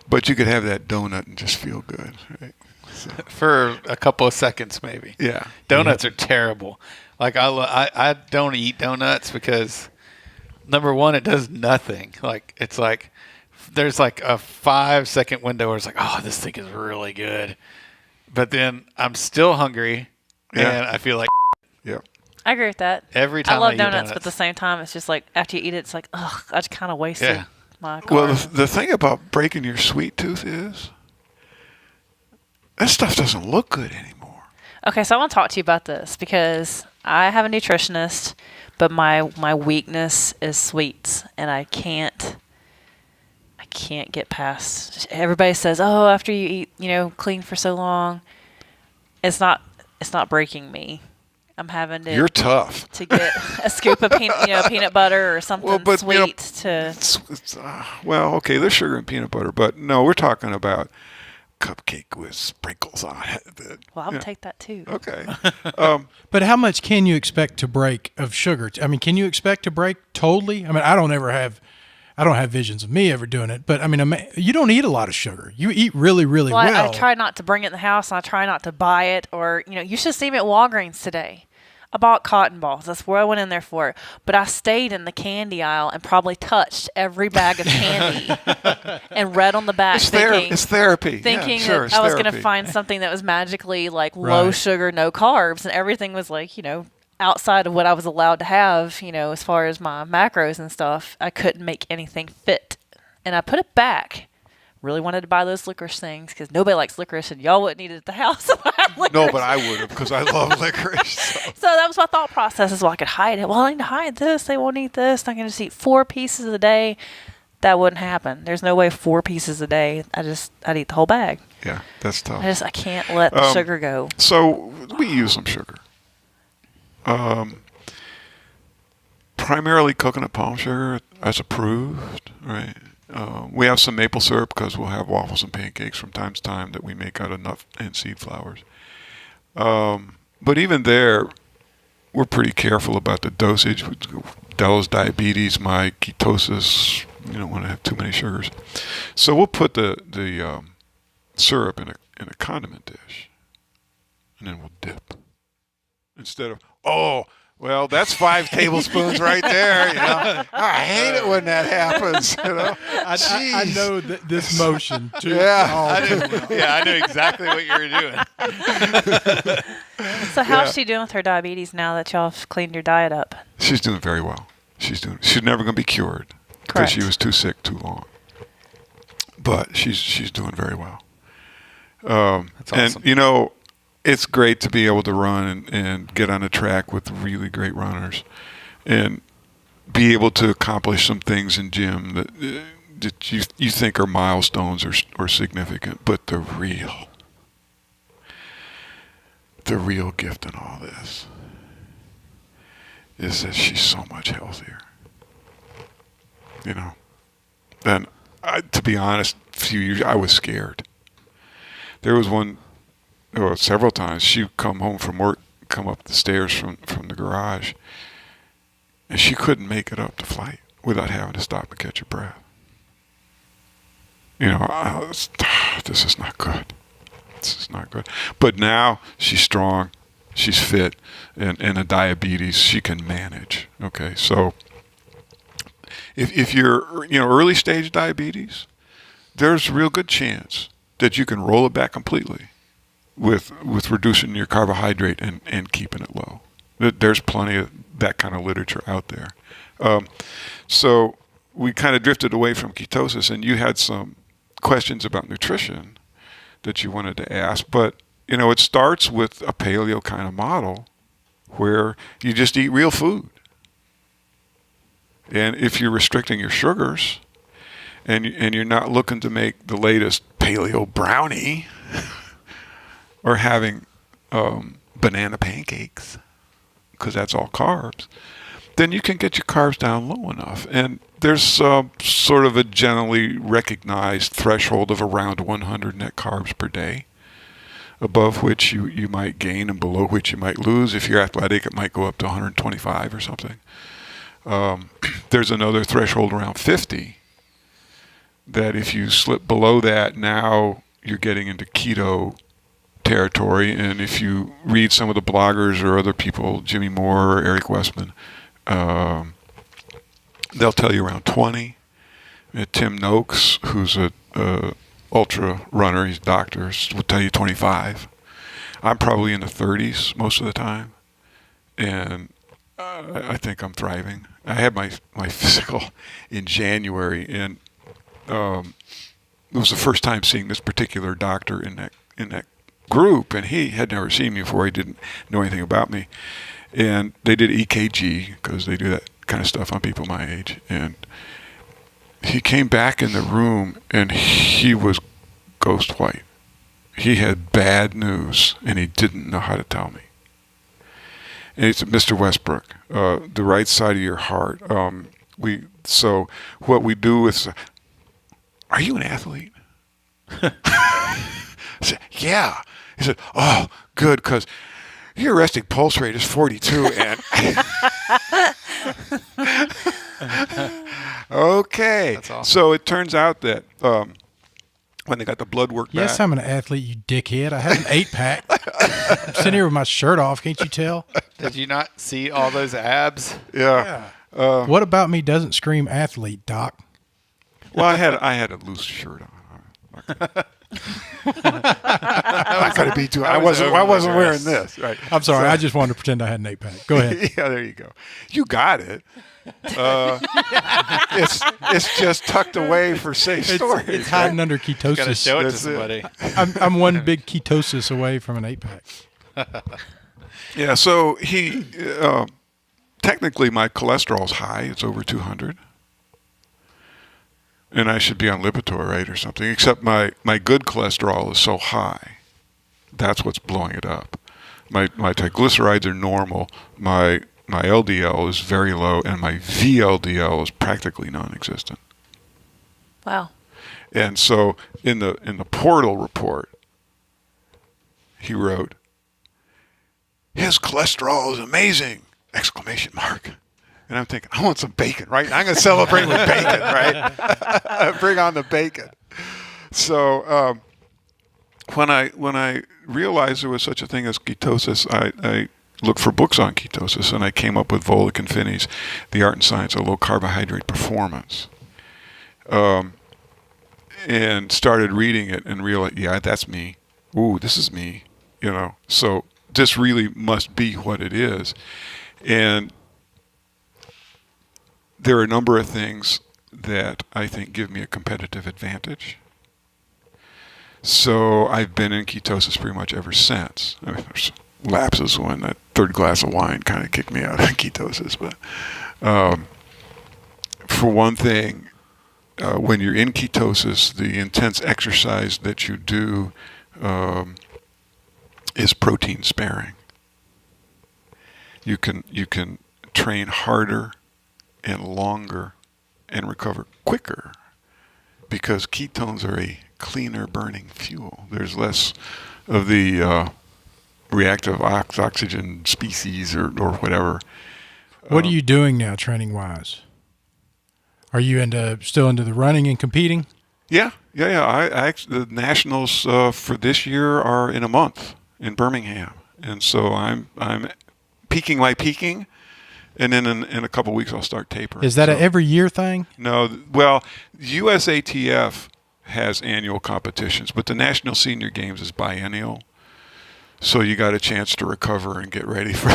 But you could have that donut and just feel good, right? So. For a couple of seconds, maybe. Yeah. Donuts are terrible. I don't eat donuts because, number one, it does nothing. There's a 5-second window where it's oh, this thing is really good. But then I'm still hungry, and I feel like yeah. I agree with that. Every time I love eat donuts, but at the same time, it's just after you eat it, it's ugh, I just kind of wasted my carb. Well, the thing about breaking your sweet tooth is that stuff doesn't look good anymore. Okay, so I want to talk to you about this because I have a nutritionist, but my weakness is sweets, and I can't get past. Everybody says, "Oh, after you eat, clean for so long, it's not breaking me." I'm having to. You're tough. To get a scoop of peanut butter or something sweet to. Okay, there's sugar and peanut butter, but no, we're talking about cupcake with sprinkles on it. Well, I would take that too. Okay. But how much can you expect to break of sugar? I mean, can you expect to break totally? I mean, I don't have visions of me ever doing it, but I mean, you don't eat a lot of sugar. You eat really, really well. I try not to bring it in the house, and I try not to buy it, or, you should see me at Walgreens today. I bought cotton balls. That's where I went in there for. But I stayed in the candy aisle and probably touched every bag of candy and read on the back it's therapy. Thinking that I was going to find something that was magically low sugar, no carbs, and everything was outside of what I was allowed to have, as far as my macros and stuff. I couldn't make anything fit. And I put it back really wanted to buy those licorice things because nobody likes licorice and y'all wouldn't eat it at the house. No, but I would have because I love licorice. So that was my thought process is, well, I could hide it. Well, I need to hide this. They won't eat this. I can just eat 4 pieces a day. That wouldn't happen. There's no way 4 pieces a day. I'd eat the whole bag. Yeah, that's tough. I can't let the sugar go. So we use some sugar. Primarily coconut palm sugar as approved, right? We have some maple syrup because we'll have waffles and pancakes from time to time that we make out of nut and seed flours. But even there, we're pretty careful about the dosage. Della's diabetes, my ketosis, you don't want to have too many sugars. So we'll put the syrup in a condiment dish, and then we'll dip. Instead of, well, that's 5 tablespoons right there. You know, I hate it when that happens. You know, I know this motion too. I knew exactly what you were doing. So how's she doing with her diabetes now that y'all have cleaned your diet up? She's doing very well. She's never going to be cured because she was too sick too long. But she's doing very well. That's awesome. And you know, it's great to be able to run and get on a track with really great runners and be able to accomplish some things in gym that you think are milestones or significant, but the real gift in all this is that she's so much healthier. You know, and to be honest, a few years I was scared. There was several times she'd come home from work, come up the stairs from the garage, and she couldn't make it up the flight without having to stop and catch her breath. You know, this is not good. This is not good. But now she's strong, she's fit, and the diabetes she can manage. Okay, so if you're early stage diabetes, there's a real good chance that you can roll it back completely with reducing your carbohydrate and keeping it low. There's plenty of that kind of literature out there. So we kind of drifted away from ketosis, and you had some questions about nutrition that you wanted to ask. But, you know, it starts with a paleo kind of model where you just eat real food. And if you're restricting your sugars and you're not looking to make the latest paleo brownie or having banana pancakes, because that's all carbs, then you can get your carbs down low enough. And there's sort of a generally recognized threshold of around 100 net carbs per day, above which you might gain and below which you might lose. If you're athletic, it might go up to 125 or something. There's another threshold around 50 that if you slip below that, now you're getting into keto territory. And if you read some of the bloggers or other people, Jimmy Moore or Eric Westman, they'll tell you around 20. Tim Noakes, who's a ultra runner, he's a doctor, will tell you 25. I'm probably in the 30s most of the time, and I think I'm thriving. I had my physical in January, and it was the first time seeing this particular doctor in that group, and he had never seen me before. He didn't know anything about me, and they did EKG because they do that kind of stuff on people my age. And he came back in the room, and he was ghost white. He had bad news, and he didn't know how to tell me. And he said, Mr. Westbrook, the right side of your heart. So what we do is, are you an athlete? I said, yeah. He said, oh, good, because your resting pulse rate is 42, and okay. That's awesome. So it turns out that when they got the blood work Yes, back, I'm an athlete, you dickhead. I had an 8-pack. I'm sitting here with my shirt off. Can't you tell? Did you not see all those abs? yeah. What about me doesn't scream athlete, Doc? Well, I had a loose shirt on. I'm not going to be too. I wasn't wearing this. Right. I'm sorry. I just wanted to pretend I had an 8-pack. Go ahead. Yeah, there you go. You got it. It's just tucked away for safe storage. It's hiding under Got to ketosis. show it to That's it. somebody. I'm one big ketosis away from an 8-pack. Yeah, so he technically my cholesterol's high. It's over 200. And I should be on Lipitor, right, or something, except my good cholesterol is so high. That's what's blowing it up. My triglycerides are normal. My LDL is very low, and my VLDL is practically non-existent. Wow. And so in the portal report, he wrote, "His cholesterol is amazing!" Exclamation mark. And I'm thinking, I want some bacon, right? I'm going to celebrate with bacon, right? Bring on the bacon. So when I realized there was such a thing as ketosis, I looked for books on ketosis, and I came up with Volek and Finney's The Art and Science of Low Carbohydrate Performance. And started reading it and realized, yeah, that's me. Ooh, this is me, So this really must be what it is. And there are a number of things that I think give me a competitive advantage. So I've been in ketosis pretty much ever since. I mean, there's lapses when that third glass of wine kind of kicked me out of ketosis. But for one thing, when you're in ketosis, the intense exercise that you do is protein sparing. You can train harder and longer and recover quicker because ketones are a cleaner burning fuel. There's less of the reactive oxygen species or whatever. What are you doing now, training wise? Are you still into the running and competing? Yeah. The nationals for this year are in a month in Birmingham, and so I'm peaking my peaking. And then in a couple of weeks, I'll start tapering. Is that an every year thing? No. Well, USATF has annual competitions, but the National Senior Games is biennial. So you got a chance to recover and get ready for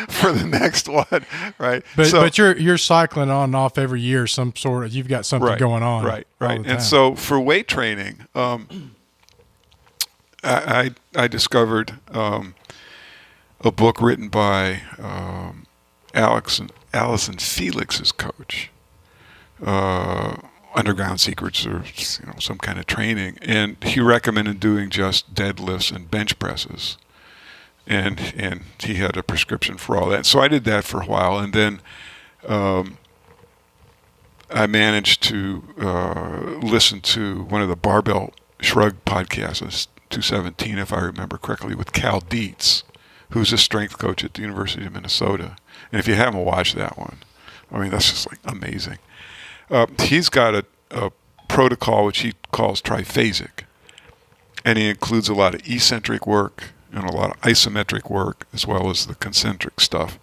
for the next one, right? But you're cycling on and off every year. You've got something going on, right? And And so for weight training, I discovered a book written by Allison Felix's coach, Underground Secrets or some kind of training, and he recommended doing just deadlifts and bench presses, and he had a prescription for all that. So I did that for a while, and then I managed to listen to one of the Barbell Shrug podcasts, 217 if I remember correctly, with Cal Dietz, who's a strength coach at the University of Minnesota. And if you haven't watched that one, I mean, that's just like amazing. He's got a protocol which he calls triphasic, and he includes a lot of eccentric work and a lot of isometric work as well as the concentric stuff.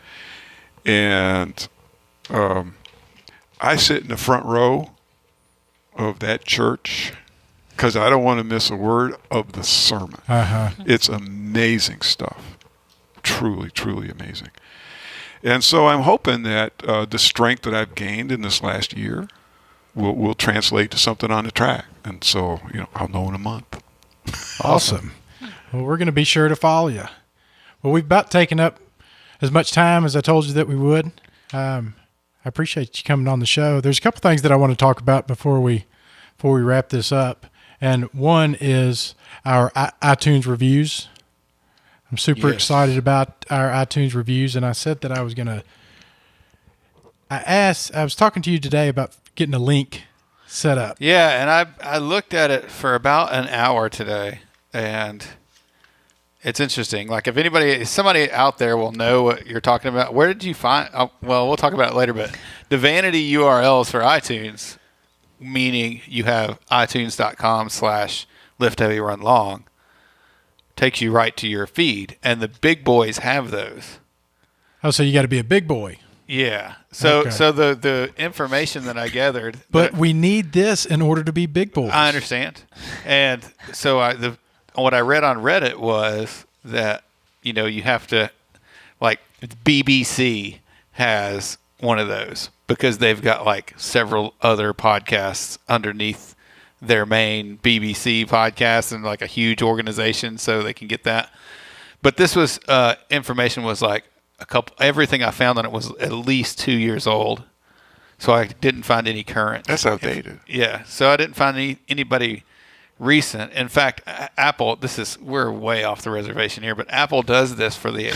And I sit in the front row of that church because I don't want to miss a word of the sermon. It's amazing stuff. Truly, truly amazing. And so I'm hoping that the strength that I've gained in this last year will translate to something on the track. And so, I'll know in a month. Awesome. Well, we're going to be sure to follow you. Well, we've about taken up as much time as I told you that we would. I appreciate you coming on the show. There's a couple things that I want to talk about before we wrap this up. And one is our iTunes reviews. I'm super excited about our iTunes reviews, and I said that I was talking to you today about getting a link set up. Yeah, and I looked at it for about an hour today, and it's interesting. Like if somebody out there will know what you're talking about, where did you find, well, we'll talk about it later, but the vanity URLs for iTunes, meaning you have itunes.com/liftheavyrunlong, takes you right to your feed, and the big boys have those. Oh, so you got to be a big boy. Yeah. So Okay. so the information that I gathered, But we need this in order to be big boys. I understand. And so what I read on Reddit was that you have to, like, BBC has one of those because they've got like several other podcasts underneath their main BBC podcast and like a huge organization, so they can get that. But this was information was like everything I found on it was at least 2 years old, so I didn't find any current. That's outdated. So I didn't find anybody recent. In fact, Apple. We're way off the reservation here, but Apple does this for the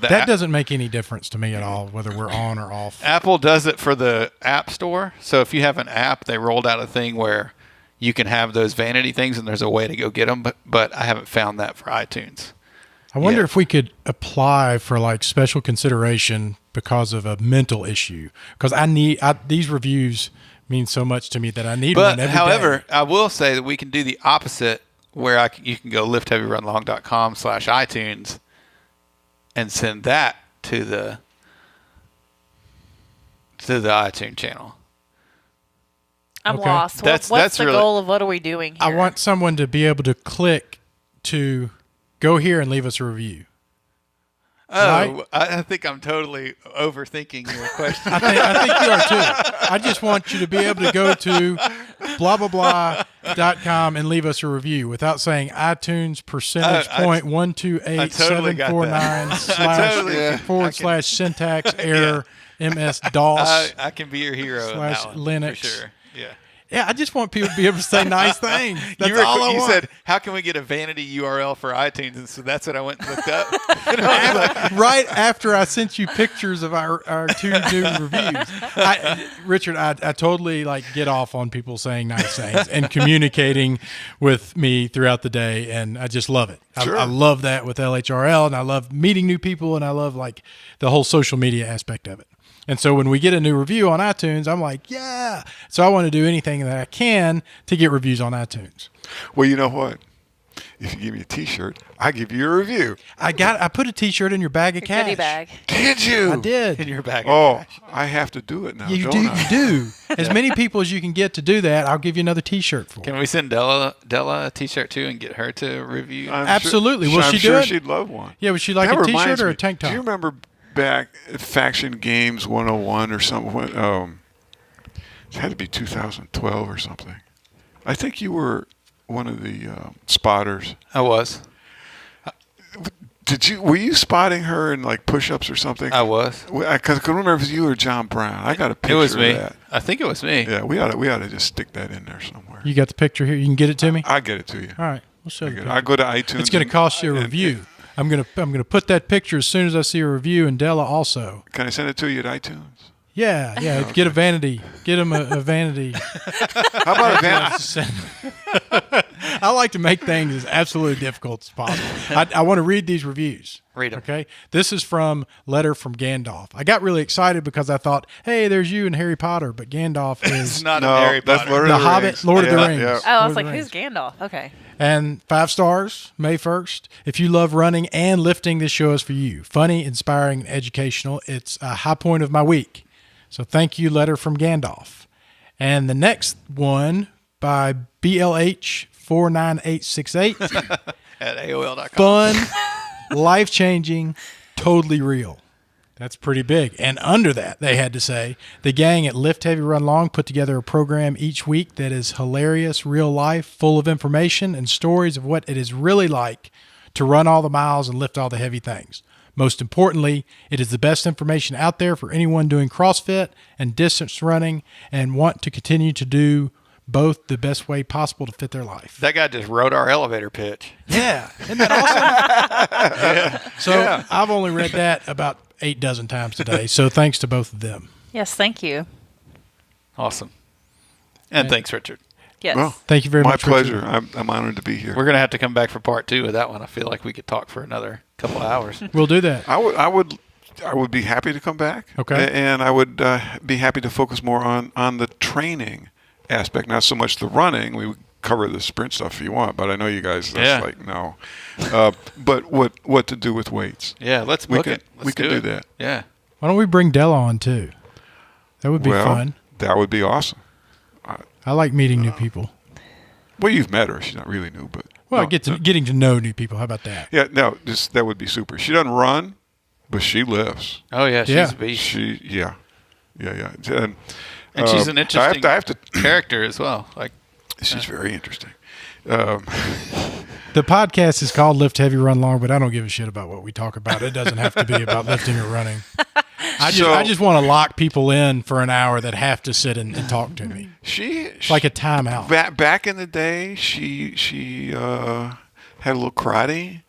that doesn't make any difference to me at all, whether we're on or off. Apple does it for the App Store. So if you have an app, they rolled out a thing where you can have those vanity things, and there's a way to go get them. But I haven't found that for iTunes. I wonder if we could apply for like special consideration because of a mental issue. Because these reviews mean so much to me that I need one every however, day. I will say that we can do the opposite, where you can go liftheavyrunlong.com/iTunes and send that to the iTunes channel. I'm Okay. lost. That's What's the really- goal of what are we doing here? I want someone to be able to click to go here and leave us a review. Oh, Right? I think I'm totally overthinking your question. I think you are too. I just want you to be able to go to blah, blah, blah.com and leave us a review without saying iTunes percentage point I totally got 128.749 / slash syntax error MS DOS. I can be your hero on Slash that one, Linux. for sure. Yeah. Yeah, I just want people to be able to say nice things. That's all I you want. said, how can we get a vanity URL for iTunes? And so that's what I went and looked up. And I was like, Right after I sent you pictures of our 2 new reviews. Richard, I totally get off on people saying nice things and communicating with me throughout the day, and I just love it. Sure. I love that with LHRL, and I love meeting new people, and I love the whole social media aspect of it. And so when we get a new review on iTunes, I'm like, yeah. So I want to do anything that I can to get reviews on iTunes. Well, you know what? If you give me a T-shirt, I give you a review. I put a T-shirt in your bag of cash. Goodie bag. Did you? I did. in your bag. Oh, I have to do it now. You don't do. I? You do. As many people as you can get to do that, I'll give you another T-shirt for. Can we send Della a T-shirt too and get her to review? Absolutely. Will I'm she do sure it? she'd love one. Yeah, would she like That a T-shirt reminds or me, a tank top? Do you remember back at Faction Games 101 or something? It had to be 2012 or something. I think you were one of the spotters. I was. Were you spotting her in push-ups or something? I was. Because I couldn't remember if it was you or John Brown. I got a picture It was me. of that. I think it was me. Yeah, we ought to just stick that in there somewhere. You got the picture here. You can get it to me. I'll get it to you. All right, we'll show the I picture. go to iTunes. It's going to cost you a review. I'm gonna put that picture as soon as I see a review, and Della also. Can I send it to you at iTunes? Yeah. Get a vanity. Get him a vanity. How about a van? I like to make things as absolutely difficult as possible. I want to read these reviews. Read 'em. Okay. This is from Letter from Gandalf. I got really excited because I thought, hey, there's you and Harry Potter, but Gandalf It's is not No, a Harry that's Potter. Lord of the the Hobbit, Rings. Lord of the Yeah, Rings. yeah. Oh, I was Lord like, of the who's Gandalf? Okay. And 5 stars, May 1st. If you love running and lifting, this show is for you. Funny, inspiring, and educational. It's a high point of my week. So thank you, Letter from Gandalf. And the next one by BLH49868. At AOL.com. Fun, life-changing, totally real. That's pretty big. And under that, they had to say, the gang at Lift Heavy Run Long put together a program each week that is hilarious, real life, full of information and stories of what it is really like to run all the miles and lift all the heavy things. Most importantly, it is the best information out there for anyone doing CrossFit and distance running and want to continue to do both the best way possible to fit their life. That guy just wrote our elevator pitch. Yeah. Isn't that awesome? So I've only read that about 8 dozen times today. So thanks to both of them. Yes, thank you. Awesome. And thanks, Richard. Yes. Well, Thank you very my much. pleasure. Richard. I'm honored to be here. We're going to have to come back for part 2 of that one. I feel like we could talk for another couple of hours. We'll do that. I would be happy to come back. Okay. And I would be happy to focus more on the training aspect, not so much the running. We would cover the sprint stuff if you want, but I know you guys. That's no. But what to do with weights? Yeah, let's We book could- it. we Let's could do it. that. Yeah. Why don't we bring Della on too? That would be fun. That would be awesome. I like meeting new people. Well, you've met her. She's not really new, but Well, no, getting to know new people. How about that? yeah, no, that would be super. She doesn't run, but she lifts. Oh, yeah. She's Yeah. a beast. Yeah. yeah. And she's an interesting I have to character as well. Like, she's very interesting. The podcast is called Lift Heavy, Run Long, but I don't give a shit about what we talk about. It doesn't have to be about lifting or running. I just want to lock people in for an hour that have to sit and talk to me. It's like a timeout. Back in the day, she had a little karate.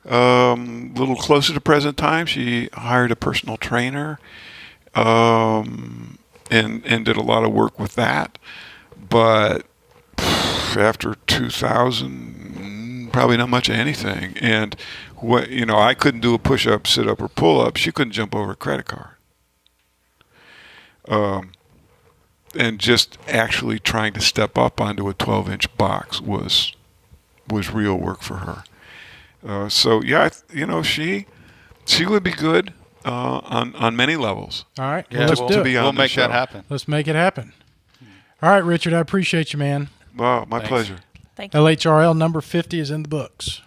A little closer to present time, she hired a personal trainer, and did a lot of work with that. But after 2000, probably not much of anything. And I couldn't do a push-up, sit-up, or pull-up. She couldn't jump over a credit card. And just actually trying to step up onto a 12-inch box was real work for her. So yeah, she would be good on many levels. All right, yeah, let's do it. We'll make that happen. Let's make it happen. All right, Richard, I appreciate you, man. Wow, my Thanks. pleasure. Thank you. LHRL number 50 is in the books.